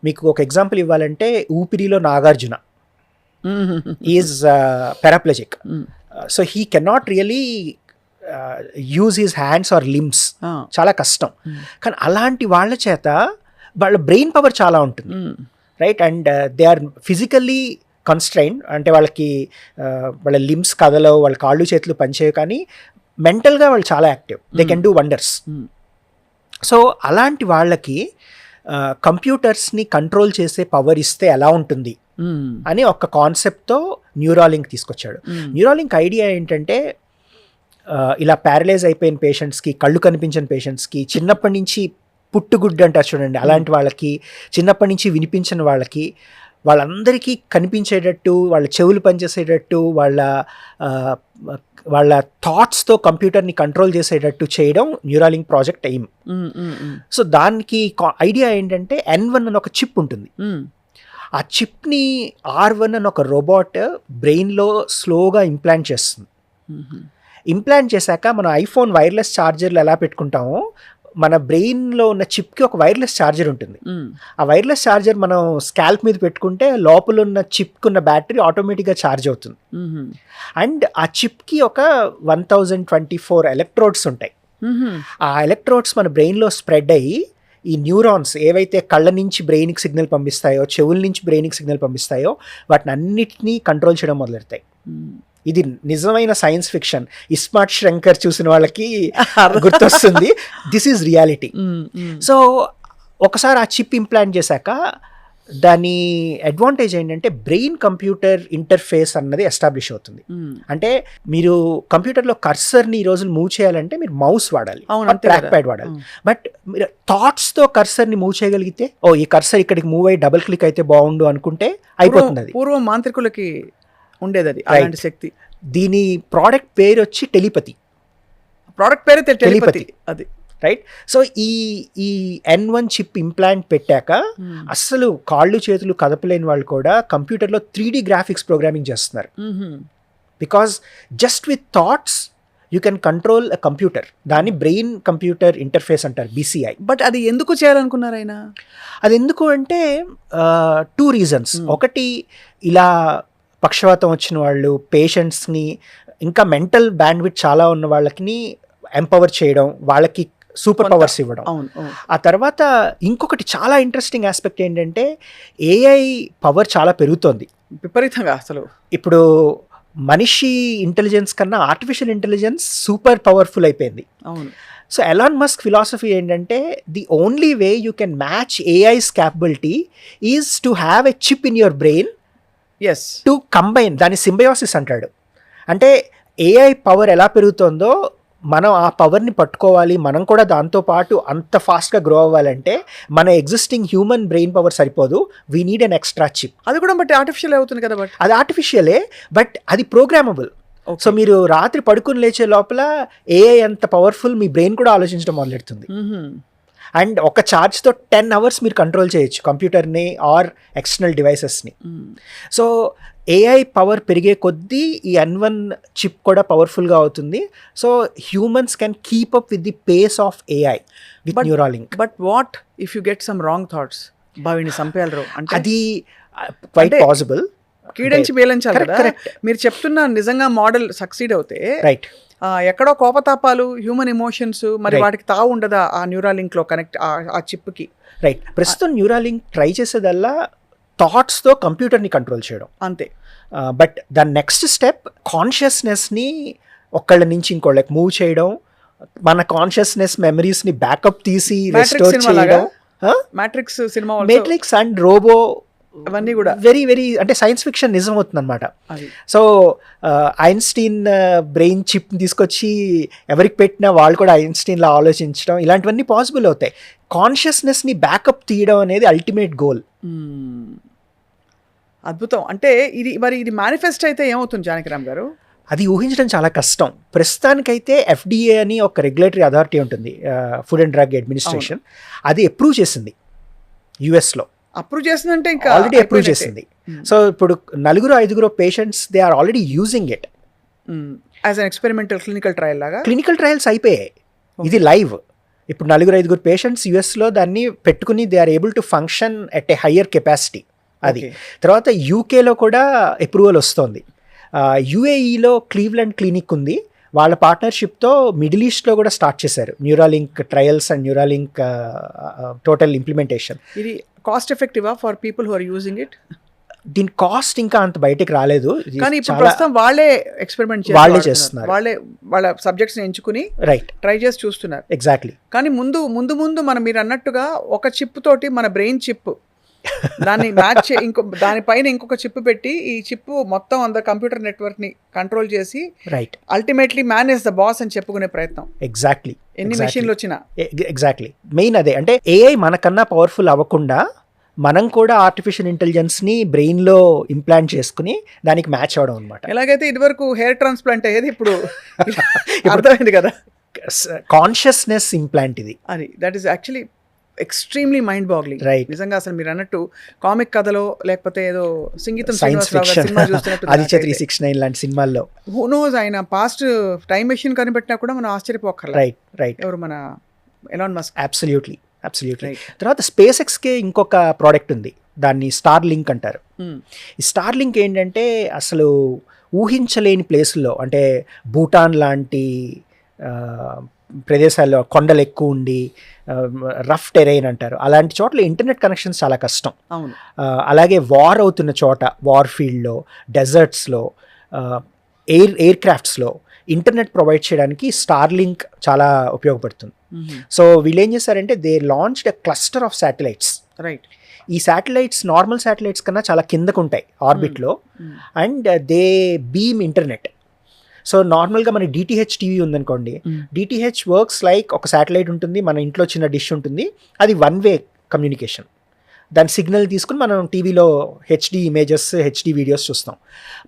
మీకు ఒక ఎగ్జాంపుల్ ఇవ్వాలంటే ఊపిరిలో Nagarjuna is paraplegic. So he cannot really use his hands or limbs, చాలా కష్టం. కానీ అలాంటి వాళ్ళ చేత వాళ్ళ బ్రెయిన్ పవర్ చాలా ఉంటుంది, right? And they are physically constrained, అంటే వాళ్ళకి వాళ్ళ లిమ్స్ కదలవు, వాళ్ళ కాళ్ళు చేతులు పనిచేయవు, కానీ మెంటల్గా వాళ్ళు చాలా active, they can do wonders. So అలాంటి వాళ్ళకి కంప్యూటర్స్ని కంట్రోల్ చేసే పవర్ ఇస్తే ఎలా ఉంటుంది అని ఒక కాన్సెప్ట్తో న్యూరాలింక్ తీసుకొచ్చాడు. న్యూరాలింక్ ఐడియా ఏంటంటే ఇలా ప్యారలైజ్ అయిపోయిన పేషెంట్స్కి, కళ్ళు కనిపించిన పేషెంట్స్కి, చిన్నప్పటి నుంచి పుట్టుగుడ్డు అంటారు చూడండి, అలాంటి వాళ్ళకి, చిన్నప్పటి నుంచి వినిపించిన వాళ్ళందరికీ కనిపించేటట్టు, వాళ్ళ చెవులు పనిచేసేటట్టు, వాళ్ళ థాట్స్తో కంప్యూటర్ని కంట్రోల్ చేసేటట్టు చేయడం న్యూరాలింక్ ప్రాజెక్ట్ ఎయిమ్. సో దానికి ఐడియా ఏంటంటే N1 అని ఒక చిప్ ఉంటుంది. ఆ చిప్ని R1 అని ఒక రోబోట్ బ్రెయిన్లో స్లోగా ఇంప్లాంట్ చేస్తుంది. ఇంప్లాంట్ చేశాక మనం ఐఫోన్ వైర్లెస్ ఛార్జర్లు ఎలా పెట్టుకుంటామో, మన బ్రెయిన్లో ఉన్న చిప్కి ఒక వైర్లెస్ ఛార్జర్ ఉంటుంది. ఆ వైర్లెస్ ఛార్జర్ మనం స్కాల్ప్ మీద పెట్టుకుంటే లోపల ఉన్న చిప్కి ఉన్న బ్యాటరీ ఆటోమేటిక్గా ఛార్జ్ అవుతుంది. అండ్ ఆ చిప్కి ఒక 1024 ఎలక్ట్రోడ్స్ ఉంటాయి. ఆ ఎలక్ట్రోడ్స్ మన బ్రెయిన్లో స్ప్రెడ్ అయ్యి ఈ న్యూరాన్స్ ఏవైతే కళ్ళ నుంచి బ్రెయిన్కి సిగ్నల్ పంపిస్తాయో, చెవుల నుంచి బ్రెయిన్కి సిగ్నల్ పంపిస్తాయో, వాటిని అన్నిటినీ కంట్రోల్ చేయడం మొదలెడతాయి. ఇది నిజమైన సైన్స్ ఫిక్షన్. ఇస్మార్ట్ శ్రంకర్ చూసిన వాళ్ళకి గుర్తొస్తుంది. This is reality. సో ఒకసారి ఆ చిప్ ఇంప్లాంట్ చేశాక దాని అడ్వాంటేజ్ ఏంటంటే బ్రెయిన్ కంప్యూటర్ ఇంటర్ఫేస్ అన్నది ఎస్టాబ్లిష్ అవుతుంది. అంటే మీరు కంప్యూటర్లో కర్సర్ని ఈ రోజులు మూవ్ చేయాలంటే మీరు మౌస్ వాడాలి, ట్రాక్ ప్యాడ్ వాడాలి. బట్ మీరు థాట్స్తో కర్సర్ని మూవ్ చేయగలిగితే, ఈ కర్సర్ ఇక్కడికి మూవ్ అయ్యి డబుల్ క్లిక్ అయితే బాగుండు అనుకుంటే అయిపోతుంది. అది పూర్వం మాంత్రికులకి ఉండేది అలాంటి శక్తి. దీని ప్రోడక్ట్ పేరు వచ్చి టెలిపతి. ప్రోడక్ట్ పేరు టెలిపతి. అది రైట్. సో ఈ N1 చిప్ ఇంప్లాంట్ పెట్టాక అస్సలు కాళ్ళు చేతులు కదపలేని వాళ్ళు కూడా కంప్యూటర్లో 3D గ్రాఫిక్స్ ప్రోగ్రామింగ్ చేస్తున్నారు. Because just with thoughts you can control a computer. దాన్ని బ్రెయిన్ కంప్యూటర్ ఇంటర్ఫేస్ అంటారు, BCI. బట్ అది ఎందుకు చేయాలనుకున్నారు ఆయన? అది ఎందుకు అంటే 2 రీజన్స్. ఒకటి, ఇలా పక్షవాతం వచ్చిన వాళ్ళు, పేషెంట్స్ని, ఇంకా మెంటల్ బ్యాండ్విడ్త్ చాలా ఉన్న వాళ్ళకి ఎంపవర్ చేయడం, వాళ్ళకి సూపర్ పవర్స్ ఇవ్వడం. ఆ తర్వాత ఇంకొకటి చాలా ఇంట్రెస్టింగ్ ఆస్పెక్ట్ ఏంటంటే AI పవర్ చాలా పెరుగుతోంది విపరీతంగా. అసలు ఇప్పుడు మనిషి ఇంటెలిజెన్స్ కన్నా ఆర్టిఫిషియల్ ఇంటెలిజెన్స్ సూపర్ పవర్ఫుల్ అయిపోయింది. అవును. సో ఎలాన్ మస్క్ ఫిలాసఫీ ఏంటంటే the only way you can match AI's capability is to have a chip in your brain to combine. దాని సింబయోసిస్ అంటాడు. అంటే AI పవర్ ఎలా పెరుగుతుందో మనం ఆ పవర్ని పట్టుకోవాలి. మనం కూడా దాంతోపాటు అంత ఫాస్ట్గా గ్రో అవ్వాలంటే మన ఎగ్జిస్టింగ్ హ్యూమన్ బ్రెయిన్ పవర్ సరిపోదు. We need an extra chip. అది కూడా బట్ ఆర్టిఫిషియల్ అవుతుంది కదా. బట్ అది ఆర్టిఫిషియలే, బట్ అది ప్రోగ్రామబుల్. సో మీరు రాత్రి పడుకుని లేచే లోపల AI అంత పవర్ఫుల్ మీ బ్రెయిన్ కూడా ఆలోచించడం మొదలెడుతుంది. అండ్ ఒక ఛార్జ్తో 10 hours మీరు కంట్రోల్ చేయొచ్చు కంప్యూటర్ని ఆర్ ఎక్స్టర్నల్ డివైసెస్ని. సో AI పవర్ పెరిగే కొద్దీ ఈ N1 చిప్ కూడా పవర్ఫుల్గా అవుతుంది. So humans can keep up with the pace of AI with Neuralink. But what if you get some wrong thoughts? బావిని సంపేయాలరు అంటే అది క్వైట్ పాసిబుల్. కీడించి మేలంచాలి కదా. మీరు చెప్తున్న నిజంగా మోడల్ సక్సీడ్ అవుతే రైట్, ఎక్కడో కోపతాపాలు, హ్యూమన్ ఎమోషన్స్, మరి వాటికి తావు ఉండదా ఆ న్యూరాలింక్ లో కనెక్ట్ ఆ చిప్కి? రైట్. ప్రస్తుతం న్యూరాలింక్ ట్రై చేసేదల్లా థాట్స్తో కంప్యూటర్ని కంట్రోల్ చేయడం అంతే. బట్ దాని నెక్స్ట్ స్టెప్ కాన్షియస్నెస్ని ఒకళ్ళ నుంచి ఇంకోళ్ళకి మూవ్ చేయడం, మన కాన్షియస్నెస్ మెమరీస్ని బ్యాకప్ తీసి రెస్టోర్ చేయడం. మ్యాట్రిక్స్ అండ్ రోబో అవన్నీ కూడా వెరీ వెరీ అంటే సైన్స్ ఫిక్షన్ నిజం అవుతుంది అనమాట. సో ఐన్స్టీన్ బ్రెయిన్ చిప్ తీసుకొచ్చి ఎవరికి పెట్టినా వాళ్ళు కూడా ఐన్స్టీన్లా ఆలోచించడం, ఇలాంటివన్నీ పాసిబుల్ అవుతాయి. కాన్షియస్నెస్ని బ్యాకప్ తీయడం అనేది అల్టిమేట్ గోల్. అద్భుతం. అంటే ఇది మేనిఫెస్ట్ అయితే ఏమవుతుంది జానకిరామ్ గారు? అది ఊహించడం చాలా కష్టం. ప్రస్తుతానికైతే FDA అని ఒక రెగ్యులేటరీ అథారిటీ ఉంటుంది, ఫుడ్ అండ్ డ్రగ్ అడ్మినిస్ట్రేషన్. అది అప్రూవ్ చేసింది US-లో. అప్రూవ్ చేసిందంటే ఇంకా ఆల్రెడీ అప్రూవ్ చేసింది. సో ఇప్పుడు 4-5 patients they are already using it as an experimental clinical trial లాగా. క్లినికల్ ట్రయల్స్ అయిపోయాయి, ఇది లైవ్. ఇప్పుడు 4-5 పేషెంట్స్ US-లో దాన్ని పెట్టుకుని they are able to function at a higher capacity. అది తర్వాత UK-లో కూడా అప్రూవల్ వస్తుంది. UAE-లో క్లీవ్లాండ్ క్లినిక్ ఉంది, వాళ్ళ పార్ట్నర్షిప్తో మిడిల్ ఈస్ట్లో కూడా స్టార్ట్ చేశారు Neuralink trials and Neuralink total implementation. ఇది కాస్ట్ ఎఫెక్టివా for people who are using it? దీని కాస్ట్ ఇంకా అంత బయటకు రాలేదు, కానీ ఇప్పుడు ప్రస్తుతం వాళ్ళే ఎక్స్పెరిమెంట్ చేస్తున్నారు. వాళ్ళ సబ్జెక్ట్స్ ఎంచుకుని రైట్ ట్రై చేసి చూస్తున్నారు. ఎగ్జాక్ట్లీ. కానీ ముందు మీరు అన్నట్టుగా ఒక చిప్ తోటి మన బ్రెయిన్ చిప్ దాన్ని మ్యాచ్ దానిపైన ఇంకొక చిప్ పెట్టి ఈ చిప్ మొత్తం అందరు కంప్యూటర్ నెట్వర్క్ ని కంట్రోల్ చేసి right, ultimately man is the boss అని చెప్పుకునే ప్రయత్నం. ఎగ్జాక్ట్లీ, ఎన్ని మెషిన్లు వచ్చినా ఎగ్జాక్ట్లీ మెయిన్ అదే. అంటే ఏఐ మనకన్నా పవర్ఫుల్ అవ్వకుండా మనం కూడా ఆర్టిఫిషియల్ ఇంటెలిజెన్స్ని బ్రెయిన్లో ఇంప్లాంట్ చేసుకుని దానికి మ్యాచ్ అవ్వడం అనమాట. ఎలాగైతే ఇదివరకు హెయిర్ ట్రాన్స్ప్లాంట్ అయ్యేది ఇప్పుడు అర్థమైంది కదా, కాన్షియస్నెస్ ఇంప్లాంట్ ఇది. అది that is actually extremely mind boggling. Right, నిజంగా అసలు మీరు అన్నట్టు కామిక్ కథలో లేకపోతే ఏదో సంగీతం సైన్స్ ఫిక్షన్, ఆదిత్య 369 లాంటి సినిమాల్లో హూ నోస్ ఆయన పాస్ట్ టైం మెషిన్ కనిపెట్టినా కూడా మనం ఆశ్చర్యపోకర్లేదు. రైట్ రైట్, ఎవరు మన ఎలాన్ మస్క్. Absolutely absolutely. తర్వాత స్పేస్ ఎక్స్కే ఇంకొక ప్రోడక్ట్ ఉంది, దాన్ని స్టార్ లింక్ అంటారు. ఈ స్టార్ లింక్ ఏంటంటే అసలు ఊహించలేని ప్లేసుల్లో, అంటే భూటాన్ లాంటి ప్రదేశాల్లో కొండలు ఎక్కువ ఉండి రఫ్ టెరైన్ అంటారు, అలాంటి చోట్ల ఇంటర్నెట్ కనెక్షన్స్ చాలా కష్టం. అవును. అలాగే వార్ అవుతున్న చోట, వార్ ఫీల్డ్లో, డెజర్ట్స్లో, ఎయిర్ క్రాఫ్ట్స్లో ఇంటర్నెట్ ప్రొవైడ్ చేయడానికి స్టార్ లింక్ చాలా ఉపయోగపడుతుంది. సో వీళ్ళు ఏం చేశారంటే they launched a cluster of satellites. Right. ఈ శాటిలైట్స్ నార్మల్ శాటిలైట్స్ కన్నా చాలా కిందకు ఉంటాయి ఆర్బిట్లో, and they beam internet. So నార్మల్గా మన డిటిహెచ్ టీవీ ఉందనుకోండి, డిటిహెచ్ వర్క్స్ లైక్ ఒక శాటిలైట్ ఉంటుంది, మన ఇంట్లో చిన్న డిష్ ఉంటుంది, అది వన్ వే కమ్యూనికేషన్. దాని సిగ్నల్ తీసుకుని మనం టీవీలో హెచ్డి ఇమేజెస్, హెచ్డి వీడియోస్ చూస్తాం.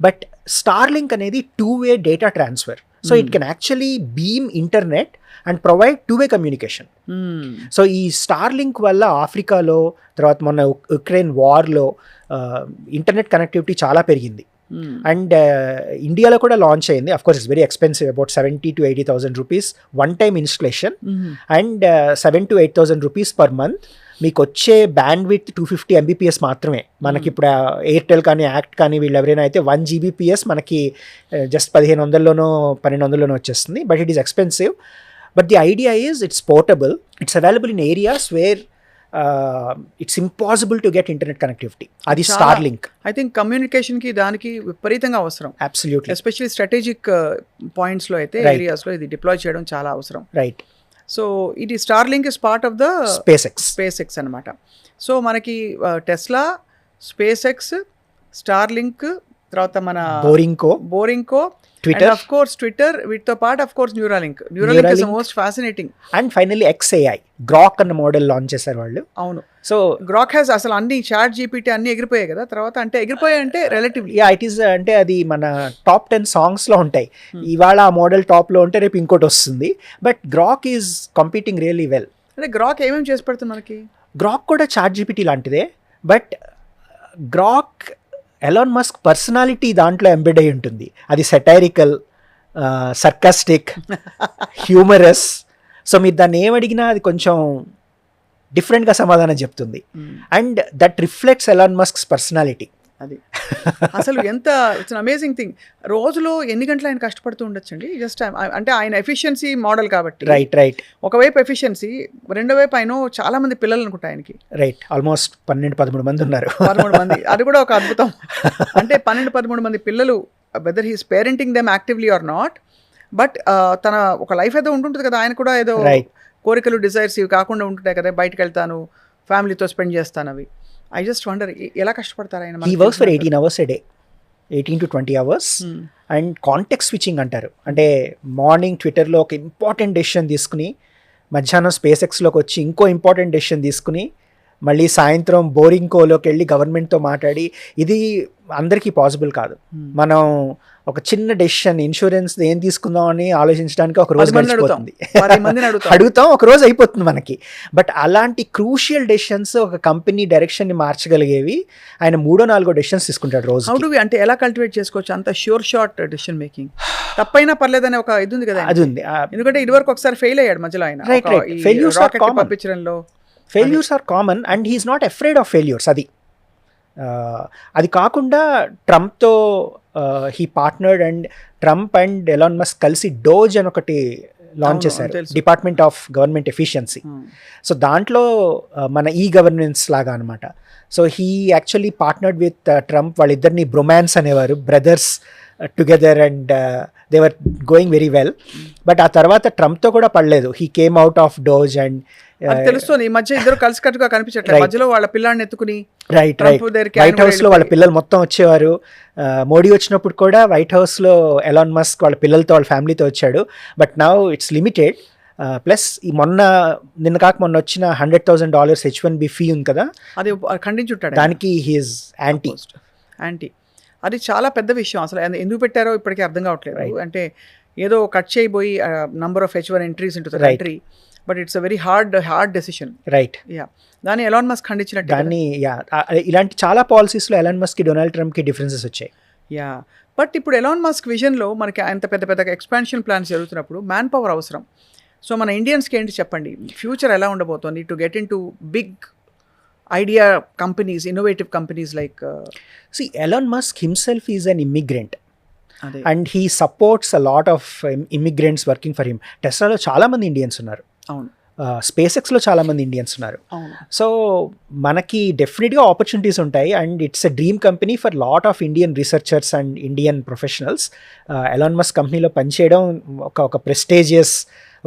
బట్ స్టార్ లింక్ అనేది 2-way data transfer. So it can actually beam internet and provide 2-way communication. So ఈ స్టార్ లింక్ వల్ల ఆఫ్రికాలో, తర్వాత మొన్న ఉక్రెయిన్ వార్లో ఇంటర్నెట్ కనెక్టివిటీ చాలా పెరిగింది. అండ్ ఇండియాలో కూడా లాంచ్ అయింది. Of course it's very expensive, about 70,000 to 80,000 rupees one time installation, and 7,000 to 8,000 rupees per month. మీకు వచ్చే బ్యాండ్ విత్ 250 Mbps మాత్రమే. మనకి ఇప్పుడు ఎయిర్టెల్ కానీ యాక్ట్ కానీ వీళ్ళు ఎవరైనా అయితే 1 Gbps మనకి జస్ట్ 1,500లోనో 1,200లోనో వచ్చేస్తుంది. But it is expensive. But the idea is it's portable, it's available in areas where it's impossible to get internet connectivity. అది స్టార్ లింక్. ఐ థింక్ కమ్యూనికేషన్కి దానికి విపరీతంగా అవసరం. అబ్సల్యూట్లీ, ఎస్పెషల్లీ స్ట్రాటజిక్ పాయింట్స్లో అయితే ఏరియాస్లో ఇది డిప్లాయ్ చేయడం చాలా అవసరం. రైట్. సో ఇది star link is part of the space X అనమాట. సో మనకి Tesla, space X, star link, తర్వాత మన బోరింకో, ట్విట్టర్, ఆఫ్ కోర్స్ ట్విట్టర్, వీటితో పాటు of course Neuralink is the most fascinating. And finally XAI, Grok అన్న model launch చేశారు వాళ్ళు. అవును. సో గ్రాక్ హ్యాస్ అసలు అన్ని చాట్ జీపీటీ అన్ని ఎగిరిపోయాయి కదా తర్వాత. అంటే ఎగిరిపోయాయి అంటే రిలేటివ్లీ ఇట్ ఈస్, అంటే అది మన టాప్ 10 సాంగ్స్లో ఉంటాయి. ఇవాళ ఆ మోడల్ టాప్లో ఉంటే రేపు ఇంకోటి వస్తుంది. But Grok is competing really well. అంటే గ్రాక్ ఏమేమి చేసి పెడుతుంది మనకి? గ్రాక్ కూడా చాట్ జీపీటీ లాంటిదే, but Grok Elon Musk personality దాంట్లో ఎంబెడ్ అయి ఉంటుంది. అది సెటైరికల్, సర్కాస్టిక్, హ్యూమరస్. సో మీరు దాన్ని ఏమడిగినా అది కొంచెం డిఫరెంట్గా సమాధానం చెప్తుంది. And that reflects Elon Musk's personality. అది అసలు ఎంత ఇట్స్ అమేజింగ్ థింగ్. రోజులో ఎన్ని గంటలు ఆయన కష్టపడుతూ ఉండొచ్చండి జస్ట్. అంటే ఆయన ఎఫిషియన్సీ మోడల్ కాబట్టి. రైట్. ఒకవైపు ఎఫిషియన్సీ, రెండో వైపు ఆయన చాలా మంది పిల్లలు అనుకుంటా ఆయనకి. రైట్, ఆల్మోస్ట్ 12-13 మంది ఉన్నారు. 13 మంది, అది కూడా ఒక అద్భుతం. అంటే 12-13 మంది పిల్లలు, whether he's parenting them actively or not, but తన ఒక లైఫ్ ఏదో ఉంటుంటుంది కదా. ఆయన కూడా ఏదో కోరికలు, డిజైర్స్ ఇవి కాకుండా ఉంటుంటాయి కదా. బయటకు వెళ్తాను, ఫ్యామిలీతో స్పెండ్ చేస్తాను అవి. ఐ జస్ట్ వండర్ ఎలా కష్టపడతారు ఆయన. He works for 18 hours a day, 18 to 20 hours. And context switching అంటారు. అంటే మార్నింగ్ ట్విట్టర్లో ఒక ఇంపార్టెంట్ డెసిషన్ తీసుకుని, మధ్యాహ్నం స్పేస్ ఎక్స్లోకి వచ్చి ఇంకో ఇంపార్టెంట్ డెసిషన్ తీసుకుని, మళ్ళీ సాయంత్రం బోరింకోలోకి వెళ్ళి గవర్నమెంట్తో మాట్లాడి. ఇది అందరికీ పాసిబుల్ కాదు. మనం ఒక చిన్న డెసిషన్, ఇన్సూరెన్స్ ఏం తీసుకుందాం అని ఆలోచించడానికి ఒక రోజు అడుగుతాం, ఒక రోజు అయిపోతుంది మనకి. బట్ అలాంటి క్రూషియల్ డెసిషన్స్ ఒక కంపెనీ డైరెక్షన్ని మార్చగలిగేవి ఆయన 3-4 డెసిషన్స్ తీసుకుంటాడు రోజు. అంటే ఎలా కల్టివేట్ చేసుకోవచ్చు అంత షూర్ షార్ట్ డెసిషన్ మేకింగ్? తప్పైనా పర్లేదనే ఒక ఇది ఉంది కదా. అది ఉంది, ఎందుకంటే ఇదివరకు ఒకసారి ఫెయిల్ అయ్యాడు మధ్యలో ఆయన. Failures are common and he is not afraid of failures. అది కాకుండా ట్రంప్తో he partnered, and Trump and Elon Musk కలిసి డోజ్ అని ఒకటి లాంచ్ చేశారు, department of government efficiency. So దాంట్లో మన ఈ గవర్నెన్స్ లాగా అనమాట. So he actually partnered with Trump. వాళ్ళిద్దరిని బ్రొమాన్స్ అనేవారు, brothers together, and they were going very well. But ఆ తర్వాత ట్రంప్తో కూడా పడలేదు. He came out of DOGE and అది తెలుస్తుంది. ఈ మధ్య ఇద్దరు కలిసికట్టుగా కనిపించట్లేదు. మధ్యలో వాళ్ళ పిల్లాడిని ఎత్తుకుని రైట్ వైట్ హౌస్ లో వాళ్ళ పిల్లలు మొత్తం వచ్చేవారు. మోడీ వచ్చినప్పుడు కూడా వైట్ హౌస్ లో ఎలాన్ మస్క్ వాళ్ళ పిల్లలతో వాళ్ళ ఫ్యామిలీతో వచ్చాడు. But now it's limited. Plus ఈ నిన్న కాక మొన్న వచ్చిన $100,000 H1B ఫీ ఉంది కదా, అది ఖండించుంటాడు. దానికి హీఈస్ యాంటీ. అది చాలా పెద్ద విషయం. అసలు ఎందుకు పెట్టారో ఇప్పటికీ అర్థం కావట్లేదు. అంటే ఏదో కట్ చేయబోయి number of H1 entries into the country, but it's a very hard decision. Right. Yeah, దాన్ని ఎలాన్ మస్క్ ఖండించినట్టు. దాన్ని ఇలాంటి చాలా పాలసీస్లో ఎలాన్ మస్క్కి డొనాల్డ్ ట్రంప్కి డిఫరెన్సెస్ వచ్చాయి. యా, బట్ ఇప్పుడు ఎలాన్ మస్క్ విజన్లో మనకి అంత పెద్ద పెద్ద ఎక్స్పాన్షన్ ప్లాన్స్ జరుగుతున్నప్పుడు మ్యాన్ పవర్ అవసరం. సో మన ఇండియన్స్కి ఏంటి చెప్పండి, ఫ్యూచర్ ఎలా ఉండబోతోంది to get in to big idea companies, innovative companies like Elon Musk himself is an immigrant and he supports a lot of immigrants working for him. టెస్లాలో చాలామంది ఇండియన్స్ ఉన్నారు. అవును. స్పేస్ ఎక్స్లో చాలామంది ఇండియన్స్ ఉన్నారు. సో మనకి డెఫినెట్గా ఆపర్చునిటీస్ ఉంటాయి and it's a dream company for lot of Indian researchers and Indian professionals. Elon Musk కంపెనీలో పనిచేయడం ఒక ప్రెస్టేజియస్,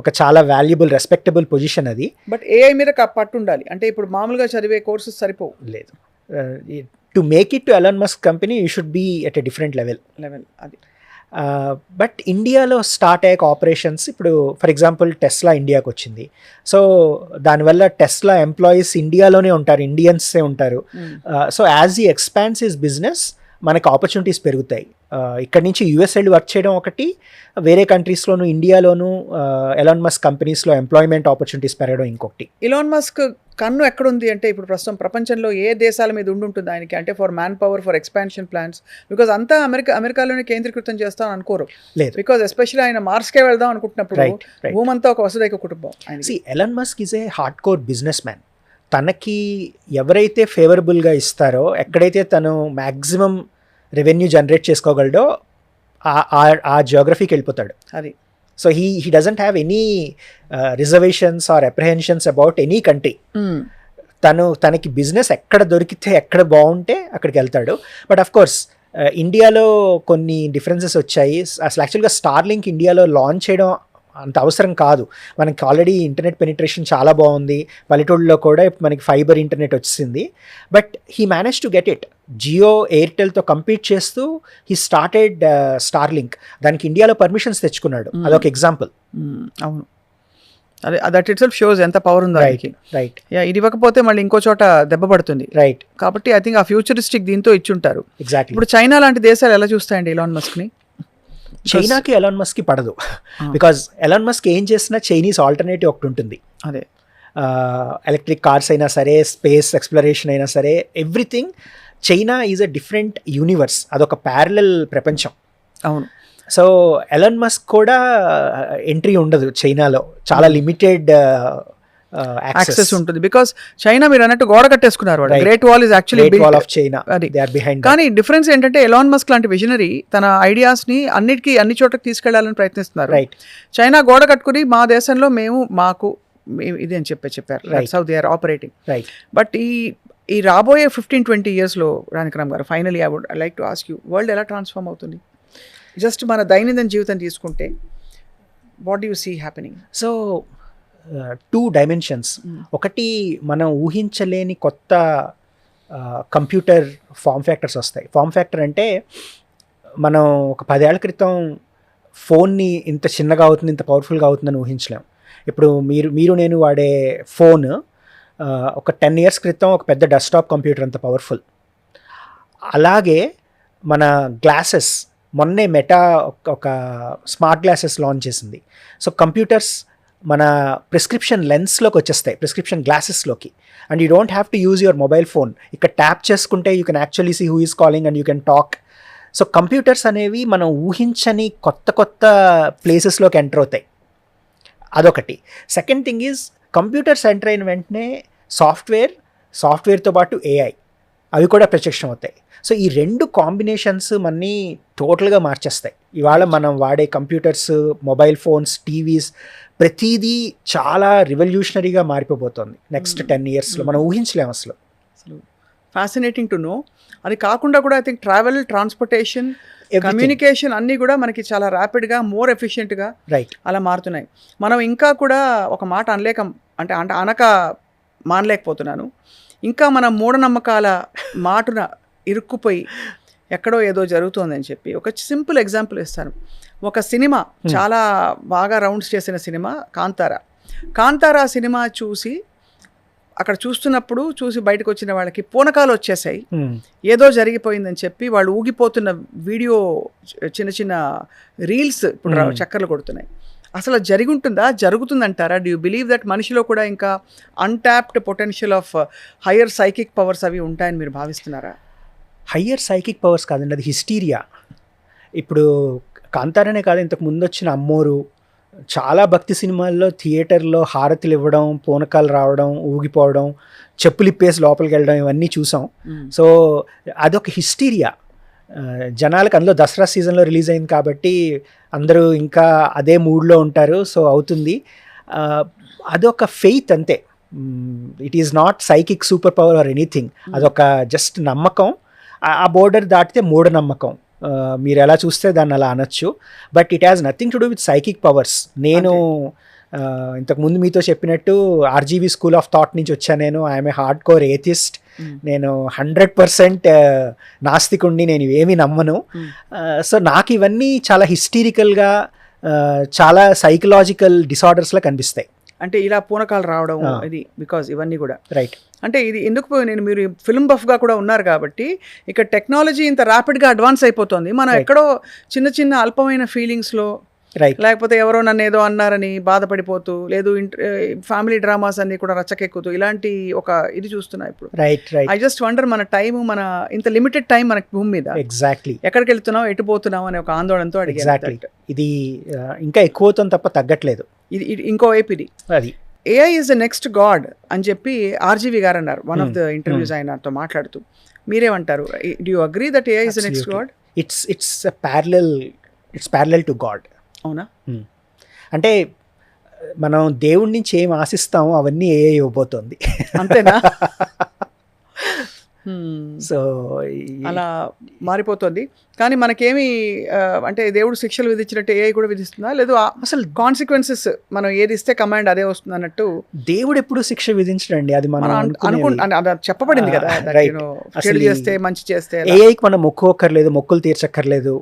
ఒక చాలా వాల్యుబుల్, రెస్పెక్టబుల్ పొజిషన్ అది. బట్ ఏఐ మీద పట్టు ఉండాలి. అంటే ఇప్పుడు మామూలుగా చదివే కోర్సెస్ సరిపోవు. లేదు, to make it to Elon Musk company you should be at a different level. అది. బట్ ఇండియాలో స్టార్ట్ అయ్యాక ఆపరేషన్స్, ఇప్పుడు ఫర్ ఎగ్జాంపుల్ టెస్లా ఇండియాకి వచ్చింది. సో దానివల్ల టెస్లా ఎంప్లాయీస్ ఇండియాలోనే ఉంటారు, ఇండియన్సే ఉంటారు. సో యాజ్ ఈ ఎక్స్పాన్స్ హిస్ బిజినెస్ మనకు ఆపర్చునిటీస్ పెరుగుతాయి. ఇక్కడ నుంచి యూఎస్ వెళ్ళి వర్క్ చేయడం ఒకటి, వేరే కంట్రీస్లోను ఇండియాలోను ఎలాన్ మస్క్ కంపెనీస్లో ఎంప్లాయ్మెంట్ ఆపర్చునిటీస్ పెరగడం ఇంకొకటి. ఎలాన్ మస్క్ కన్ను ఎక్కడుంది అంటే ఇప్పుడు ప్రస్తుతం ప్రపంచంలో ఏ దేశాల మీద ఉండుంటుంది ఆయనకి, అంటే for man power, for expansion plans? Because అంతా అమెరికాలోనే కేంద్రీకృతం చేస్తాం అనుకోరు. లేదు, బికాజ్ ఎస్పెషల్లీ ఆయన మార్స్కే వెళ్దాం అనుకుంటున్నప్పుడు భూమంతా ఒక వసుదైక కుటుంబం. Elon Musk is a hard core business man. తనకి ఎవరైతే ఫేవరబుల్గా ఇస్తారో, ఎక్కడైతే తను మ్యాక్సిమం రెవెన్యూ జనరేట్ చేసుకోగలడో ఆ జియోగ్రఫీకి వెళ్ళిపోతాడు. అది. So he doesn't have any reservations or apprehensions about any country. తనకి బిజినెస్ ఎక్కడ దొరికితే, ఎక్కడ బాగుంటే అక్కడికి వెళ్తాడు. బట్ ఆఫ్ కోర్స్ ఇండియాలో కొన్ని డిఫరెన్సెస్ వచ్చాయి. అసలు యాక్చువల్గా స్టార్లింక్ ఇండియాలో లాంచ్ చేయడం అంత అవసరం కాదు. మనకి ఆల్రెడీ ఇంటర్నెట్ పెనిట్రేషన్ చాలా బాగుంది. పల్లెటూళ్ళలో కూడా మనకి ఫైబర్ ఇంటర్నెట్ వచ్చింది. But he manage to get it. Jio, ఎయిర్టెల్తో కంపీట్ చేస్తూ హీ స్టార్టెడ్ స్టార్లింక్. దానికి ఇండియాలో పర్మిషన్స్ తెచ్చుకున్నాడు. అదొక ఎగ్జాంపుల్. అవును, అదే దట్ ఇట్ సెల్ఫ్ షోస్ ఎంత పవర్ ఉందో. రైట్. ఇది ఇవ్వకపోతే మళ్ళీ ఇంకో చోట దెబ్బ పడుతుంది. రైట్. కాబట్టి ఐ థింక్ ఆ ఫ్యూచరిస్టిక్ దీంతో ఇచ్చుంటారు. ఎగ్జాక్ట్లీ. ఇప్పుడు చైనా లాంటి దేశాలు ఎలా చూస్తాయండి ఎలాన్ మస్క్ని? చైనాకి ఎలాన్ మస్క్కి పడదు. బికాజ్ ఎలాన్ మస్క్ ఏం చేసినా చైనీస్ ఆల్టర్నేటివ్ ఒకటి ఉంటుంది. అదే, ఎలక్ట్రిక్ కార్స్ అయినా సరే, స్పేస్ ఎక్స్ప్లోరేషన్ అయినా సరే, everything. China is a different universe. అదొక ప్యారలల్ ప్రపంచం. అవును. సో ఎలాన్ మస్క్ కూడా ఎంట్రీ ఉండదు చైనాలో. చాలా లిమిటెడ్ యాక్సెస్ ఉంటుంది. బికాస్ చైనా మీరు అన్నట్టు గోడ కట్టేసుకున్నారు. Great Wall is actually wall of China. కానీ డిఫరెన్స్ ఏంటంటే ఎలాన్ మస్క్ లాంటి విజనరీ తన ఐడియాస్ ని అన్ని చోట్లకి తీసుకెళ్లాలని ప్రయత్నిస్తున్నారు. రైట్. చైనా గోడ కట్టుకుని మా దేశంలో మాకు ఇది అని చెప్పారు. That's how they are operating. Right. But ఈ రాబోయే 15-20 yearsలో రానికరామ్ గారు, finally I would like to ask you, world ఎలా ట్రాన్స్ఫార్మ్ అవుతుంది? జస్ట్ మన దైనందిన జీవితం తీసుకుంటే what do you see happening? So 2 dimensions. ఒకటి, మనం ఊహించలేని కొత్త కంప్యూటర్ ఫామ్ ఫ్యాక్టర్స్ వస్తాయి. ఫామ్ ఫ్యాక్టర్ అంటే మనం ఒక 10 ఏళ్ల క్రితం ఫోన్ని ఇంత చిన్నగా అవుతుంది, ఇంత పవర్ఫుల్గా అవుతుందని ఊహించలేం. ఇప్పుడు మీరు నేను వాడే ఫోన్ ఒక 10 years క్రితం ఒక పెద్ద డెస్క్టాప్ కంప్యూటర్ అంత పవర్ఫుల్. అలాగే మన గ్లాసెస్, మొన్నే మెటా ఒక స్మార్ట్ గ్లాసెస్ లాంచ్ చేసింది. సో కంప్యూటర్స్ మన ప్రిస్క్రిప్షన్ లెన్స్లోకి వచ్చేస్తాయి, ప్రిస్క్రిప్షన్ గ్లాసెస్లోకి. And you don't have to use your mobile phone. ఇక్కడ ట్యాప్ చేసుకుంటే you can actually see who is calling and you can talk. So computers అనేవి మనం ఊహించని కొత్త ప్లేసెస్లోకి ఎంటర్ అవుతాయి. అదొకటి. Second thing is, computers enter అయిన వెంటనే సాఫ్ట్వేర్తో పాటు ఏఐ అవి కూడా ప్రత్యక్షం అవుతాయి. సో ఈ 2 కాంబినేషన్స్ మనని టోటల్గా మార్చేస్తాయి. ఇవాళ మనం వాడే కంప్యూటర్స్, మొబైల్ ఫోన్స్, టీవీస్, ప్రతిదీ చాలా రివల్యూషనరీగా మారిపోబోతోంది నెక్స్ట్ 10 yearsలో. మనం ఊహించలేము అసలు. Fascinating to know. అది కాకుండా కూడా I think travel, transportation, communication అన్నీ కూడా మనకి చాలా ర్యాపిడ్గా, మోర్ ఎఫిషియెంట్గా రైట్ అలా మారుతున్నాయి. మనం ఇంకా కూడా ఒక మాట అనక మానలేకపోతున్నాను. ఇంకా మన మూఢనమ్మకాల మాటున ఇరుక్కుపోయి ఎక్కడో ఏదో జరుగుతోందని చెప్పి ఒక సింపుల్ ఎగ్జాంపుల్ ఇస్తాను. ఒక సినిమా చాలా బాగా రౌండ్స్ చేసిన సినిమా కాంతారా సినిమా అక్కడ చూసి బయటకు వచ్చిన వాళ్ళకి పూనకాలు వచ్చేసాయి, ఏదో జరిగిపోయిందని చెప్పి వాళ్ళు ఊగిపోతున్న వీడియో, చిన్న చిన్న రీల్స్ ఇప్పుడు చక్కర్లు కొడుతున్నాయి. అసలు జరిగి ఉంటుందా, జరుగుతుందంటారా? డూ యూ బిలీవ్ దట్ మనిషిలో కూడా ఇంకా untapped potential of higher psychic powers అవి ఉంటాయని మీరు భావిస్తున్నారా? హయ్యర్ సైకిక్ పవర్స్ కాదండి, అది హిస్టీరియా. ఇప్పుడు కాంతారనే కాదు, ఇంతకు ముందు వచ్చిన అమ్మోరు, చాలా భక్తి సినిమాల్లో థియేటర్లో హారతులు ఇవ్వడం, పూనకాలు రావడం, ఊగిపోవడం, చెప్పులు ఇప్పేసి లోపలికి వెళ్ళడం, ఇవన్నీ చూసాం. సో అదొక హిస్టీరియా. జనాలకు అందులో దసరా సీజన్లో రిలీజ్ అయింది కాబట్టి అందరూ ఇంకా అదే మూడ్లో ఉంటారు. సో అవుతుంది. అదొక ఫెయిత్ అంతే. It is not psychic super power or anything. అదొక జస్ట్ నమ్మకం. ఆ బోర్డర్ దాటితే మూఢనమ్మకం. మీరు ఎలా చూస్తే దాన్ని అలా అనొచ్చు. But it has nothing to do with psychic powers. నేను ఇంతకుముందు మీతో చెప్పినట్టు ఆర్జీవీ స్కూల్ ఆఫ్ థాట్ నుంచి వచ్చాను. నేను I'm a hard core atheist. నేను 100% నాస్తికుణ్ణి, నేను ఇవేమీ నమ్మను. సో నాకు ఇవన్నీ చాలా హిస్టీరికల్గా, చాలా సైకలాజికల్ డిసార్డర్స్లా కనిపిస్తాయి. అంటే ఇలా పూనకాలు రావడం ఇది బికాజ్ ఇవన్నీ కూడా రైట్. అంటే ఇది ఎందుకు మీరు ఫిల్మ్ బఫ్గా కూడా ఉన్నారు కాబట్టి ఇక టెక్నాలజీ ఇంత ర్యాపిడ్గా అడ్వాన్స్ అయిపోతుంది. మనం ఎక్కడో చిన్న చిన్న అల్పమైన ఫీలింగ్స్లో, రైట్, లేకపోతే ఎవరో నన్ను ఏదో అన్నారని బాధపడిపోతూ, లేదు ఫ్యామిలీ డ్రామాస్ అన్ని కూడా రచ్చకెక్కుతూ ఇలాంటి ఒక ఇది చూస్తున్నా ఇప్పుడు. Right right. I just wonder, మన టైం, మన ఇంత లిమిటెడ్ టైం మనకి భూమి మీద, ఎగ్జాక్ట్లీ ఎక్కడికి వెళ్తున్నాం, ఎటు పోతున్నాం అనే ఒక ఆందోళనతో అడిగాను. ఎగ్జాక్ట్లీ. ఇది ఇంకా ఎక్కువ అవుతుంది తప్ప తగ్గట్లేదు. ఇది ఇంకో వైపు ఇది. అది AI is the next God అని చెప్పి ఆర్జీవి గారు అన్నారు వన్ ఆఫ్ ద ఇంటర్వ్యూస్ ఆయనతో మాట్లాడుతూ. మీరేమంటారు? Do you agree that AI is the next God? It's parallel to God. అవునా? అంటే మనం దేవుడి నుంచి ఏం ఆశిస్తామో అవన్నీ ఏఐ ఇవ్వబోతోంది. అంతేనా? సో అలా మారిపోతుంది. కానీ మనకేమి అంటే దేవుడు శిక్షలు విధించినట్టు ఏఐ కూడా విధిస్తుందా? లేదు అసలు కాన్సిక్వెన్సెస్ మనం ఏది ఇస్తే కమాండ్ అదే వస్తుంది అన్నట్టు? దేవుడు ఎప్పుడు శిక్ష విధించడండి, అది మనం అది చెప్పబడింది కదా, చెడు చేస్తే మంచి చేస్తే. ఏఐకి మనం మొక్కుకోక్కర్లేదు, మొక్కులు తీర్చక్కర్లేదు,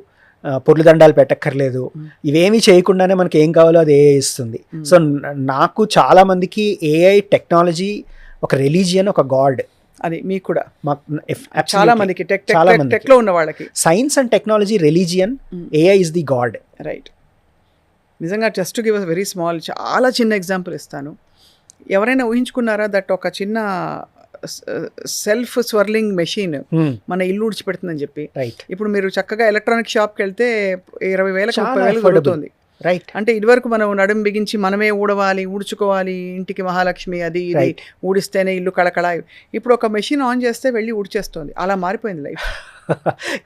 పొర్లు దండాలు పెట్టక్కర్లేదు. ఇవేమీ చేయకుండానే మనకి ఏం కావాలో అది ఏఐ ఇస్తుంది. సో నాకు చాలా మందికి ఏఐ టెక్నాలజీ ఒక రిలీజియన్, ఒక గాడ్. అది మీకు కూడా చాలా మందికి టెక్లో ఉన్న వాళ్ళకి science and technology religion, AI is the god. Right. నిజంగా just give a very small, చాలా చిన్న ఎగ్జాంపుల్ ఇస్తాను. ఎవరైనా ఊహించుకున్నారా దట్ ఒక చిన్న సెల్ఫ్ స్వర్లింగ్ మెషిన్ మన ఇల్లు ఊడ్చిపెడుతుందని చెప్పి? రైట్. ఇప్పుడు మీరు చక్కగా ఎలక్ట్రానిక్ షాప్కి వెళ్తే 20,000 30,000 దొరుకుతుంది. రైట్. అంటే ఇదివరకు మనం నడుము బిగించి మనమే ఊడ్చుకోవాలి, ఇంటికి మహాలక్ష్మి అది ఇది ఊడిస్తేనే ఇల్లు కళకళ. ఇప్పుడు ఒక మెషిన్ ఆన్ చేస్తే వెళ్ళి ఊడ్చేస్తుంది. అలా మారిపోయింది లైఫ్.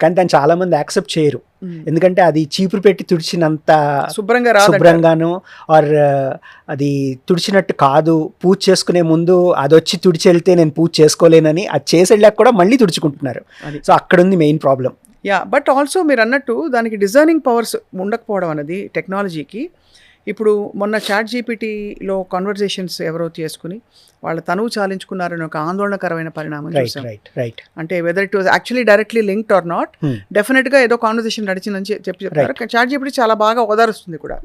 కానీ దాన్ని చాలా మంది యాక్సెప్ట్ చేయరు. ఎందుకంటే అది చీపురు పెట్టి తుడిచినంత శుభ్రంగాను, ఆర్ అది తుడిచినట్టు కాదు, పూజ చేసుకునే ముందు అది వచ్చి తుడిచి వెళ్తే నేను పూజ చేసుకోలేనని అది చేసి వెళ్ళాక కూడా మళ్ళీ తుడుచుకుంటున్నారు. సో అక్కడ ఉంది మెయిన్ ప్రాబ్లం. బట్ ఆల్సో మీరు అన్నట్టు దానికి డిజైనింగ్ పవర్స్ ఉండకపోవడం అనేది టెక్నాలజీకి. ఇప్పుడు మొన్న ChatGPTలో కన్వర్జేషన్స్ ఎవరో చేసుకుని వాళ్ళ తనువు చాలించుకున్నారని ఒక ఆందోళనకరమైన పరిణామం చూసాం. అంటే whether it was actually directly linked or not, డెఫినెట్గా ఏదో కాన్వర్జేషన్ నడిచిందని చెప్తారు. ChatGPT చాలా బాగా ఓదారుస్తుంది కూడా.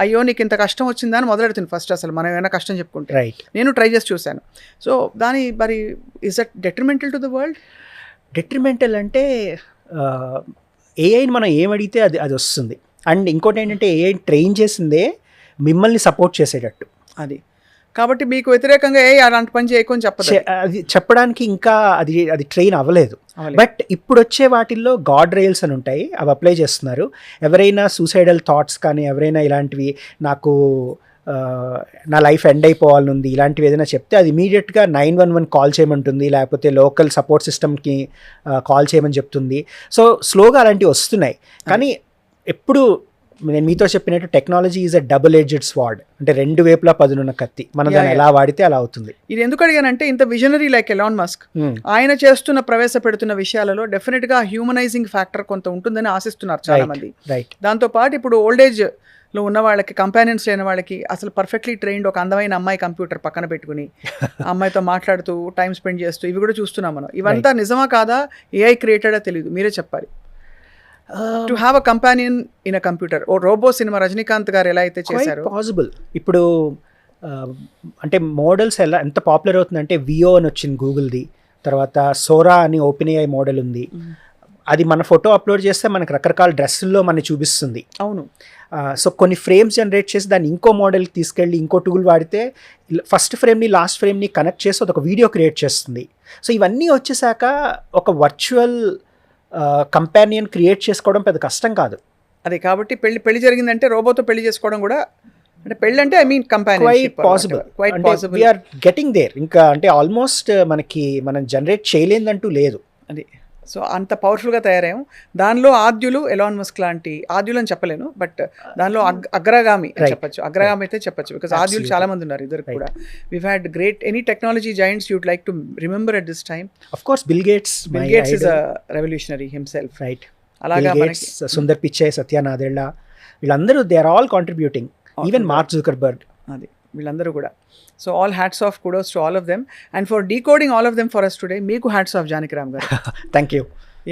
అయ్యో నీకు ఇంత కష్టం వచ్చిందా అని మొదలెడుతుంది ఫస్ట్. అసలు మనం ఏమైనా కష్టం చెప్పుకుంటే, నేను ట్రై చేసి చూశాను. సో దాని మరి is that detrimental to the world? Detrimental అంటే ఏఐని మనం ఏమడిగితే అది వస్తుంది. అండ్ ఇంకోటి ఏంటంటే ఏఐ ట్రైన్ చేసిందే మిమ్మల్ని సపోర్ట్ చేసేటట్టు. అది కాబట్టి మీకు వ్యతిరేకంగా అలాంటి పని చేయకొని అది చెప్పడానికి ఇంకా అది ట్రైన్ అవ్వలేదు. బట్ ఇప్పుడు వచ్చే వాటిల్లో గాడ్ రైల్స్ అని ఉంటాయి, అవి అప్లై చేస్తున్నారు. ఎవరైనా సూసైడల్ థాట్స్ కానీ, ఎవరైనా ఇలాంటివి నాకు నా లైఫ్ ఎండ్ అయిపోవాలనుంది ఇలాంటివి ఏదైనా చెప్తే అది ఇమీడియట్గా 911 కాల్ చేయమంటుంది, లేకపోతే లోకల్ సపోర్ట్ సిస్టమ్కి కాల్ చేయమని చెప్తుంది. సో స్లోగా అలాంటివి వస్తున్నాయి. కానీ ఎప్పుడు నేను మీతో చెప్పినట్టు technology is a double edged sword, అంటే రెండు వైపులా పదునున్న కత్తి. మనం Yeah, దాన్ని yeah. ఎలా వాడితే అలా అవుతుంది. ఇది ఎందుకు అడిగానంటే ఇంత visionary like Elon Musk Hmm. ఆయన చేస్తున్న ప్రవేశపెడుతున్న విషయాలలో డెఫినెట్ గా హ్యూమనైజింగ్ ఫ్యాక్టర్ కొంత ఉంటుందని ఆశిస్తున్నారు చాలా మంది. రైట్. దాంతో పాటు ఇప్పుడు ఓల్డ్ ఏజ్ లో ఉన్న వాళ్ళకి, కంపానియన్స్ లేని వాళ్ళకి అసలు పర్ఫెక్ట్లీ ట్రైన్డ్ ఒక అందమైన అమ్మాయి కంప్యూటర్ పక్కన పెట్టుకుని ఆ అమ్మాయితో మాట్లాడుతూ టైం స్పెండ్ చేస్తూ ఇవి కూడా చూస్తున్నాం మనం. ఇవంతా నిజమా కాదా, ఏఐ క్రియేటెడా తెలియదు, మీరే చెప్పాలి. To have a companion in a computer. ఓ రోబో సినిమా రజనీకాంత్ గారు ఎలా అయితే చేశారో పాసిబుల్. ఇప్పుడు అంటే మోడల్స్ ఎంత పాపులర్ అవుతుందంటే వియో అని వచ్చింది గూగుల్ది, తర్వాత సోరా అని ఓపెన్ ఏఐ మోడల్ ఉంది. అది మన ఫోటో అప్లోడ్ చేస్తే మనకు రకరకాల డ్రెస్సుల్లో మనకి చూపిస్తుంది. అవును. సో కొన్ని ఫ్రేమ్స్ జనరేట్ చేసి దాన్ని ఇంకో మోడల్కి తీసుకెళ్ళి ఇంకో టూల్ వాడితే ఫస్ట్ ఫ్రేమ్ని లాస్ట్ ఫ్రేమ్ని కనెక్ట్ చేసి ఒక వీడియో క్రియేట్ చేస్తుంది. సో ఇవన్నీ వచ్చేసాక ఒక వర్చువల్ కంపానియన్ క్రియేట్ చేసుకోవడం పెద్ద కష్టం కాదు. అదే కాబట్టి పెళ్లి జరిగిందంటే రోబోతో పెళ్లి చేసుకోవడం కూడా, అంటే పెళ్లి అంటే I mean quite possible. We're getting there. ఇంకా అంటే ఆల్మోస్ట్ మనం జనరేట్ చేయలేదంటూ లేదు. అది సో అంత పవర్ఫుల్గా తయారయ్యాం. దానిలో ఆద్యులు ఎలాన్ మస్క్ లాంటి, ఆద్యులు అని చెప్పలేను బట్ దానిలో అగ్రగామి అని చెప్పచ్చు. అగ్రగామి అయితే చెప్పచ్చు, బికాస్ ఆద్యులు చాలా మంది ఉన్నారు ఇద్దరు కూడా. We've had great any technology giants you'd like to remember at this time. Of course Bill Gates is a revolutionary himself. Right. అలాగా సుందర్ పిచ్చై, సత్య నాదెళ్ళ, వీళ్ళందరూ they are all contributing. Even Mark Zuckerberg. అది వీళ్ళందరూ కూడా. So all hats off, kudos to all of them and for decoding all of them for us today. మీకు hats off Janakiram గారు. Thank you.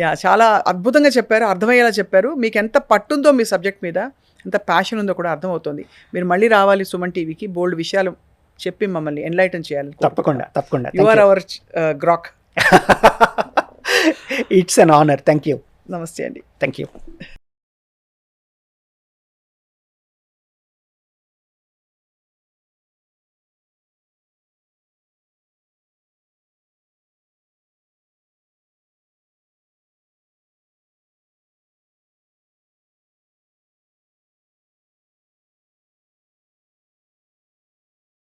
Yeah, చాలా అద్భుతంగా చెప్పారు, అర్థమయ్యేలా చెప్పారు. మీకు ఎంత పట్టుందో మీ సబ్జెక్ట్ మీద, ఎంత ప్యాషన్ ఉందో కూడా అర్థమవుతుంది. మీరు మళ్ళీ రావాలి సుమన్ టీవీకి, బోల్డ్ విషయాలు చెప్పి మమ్మల్ని ఎన్లైటన్ చేయాలి. తప్పకుండా. You are our Grok. It's an honour. Thank you. నమస్తే అండి. Thank you.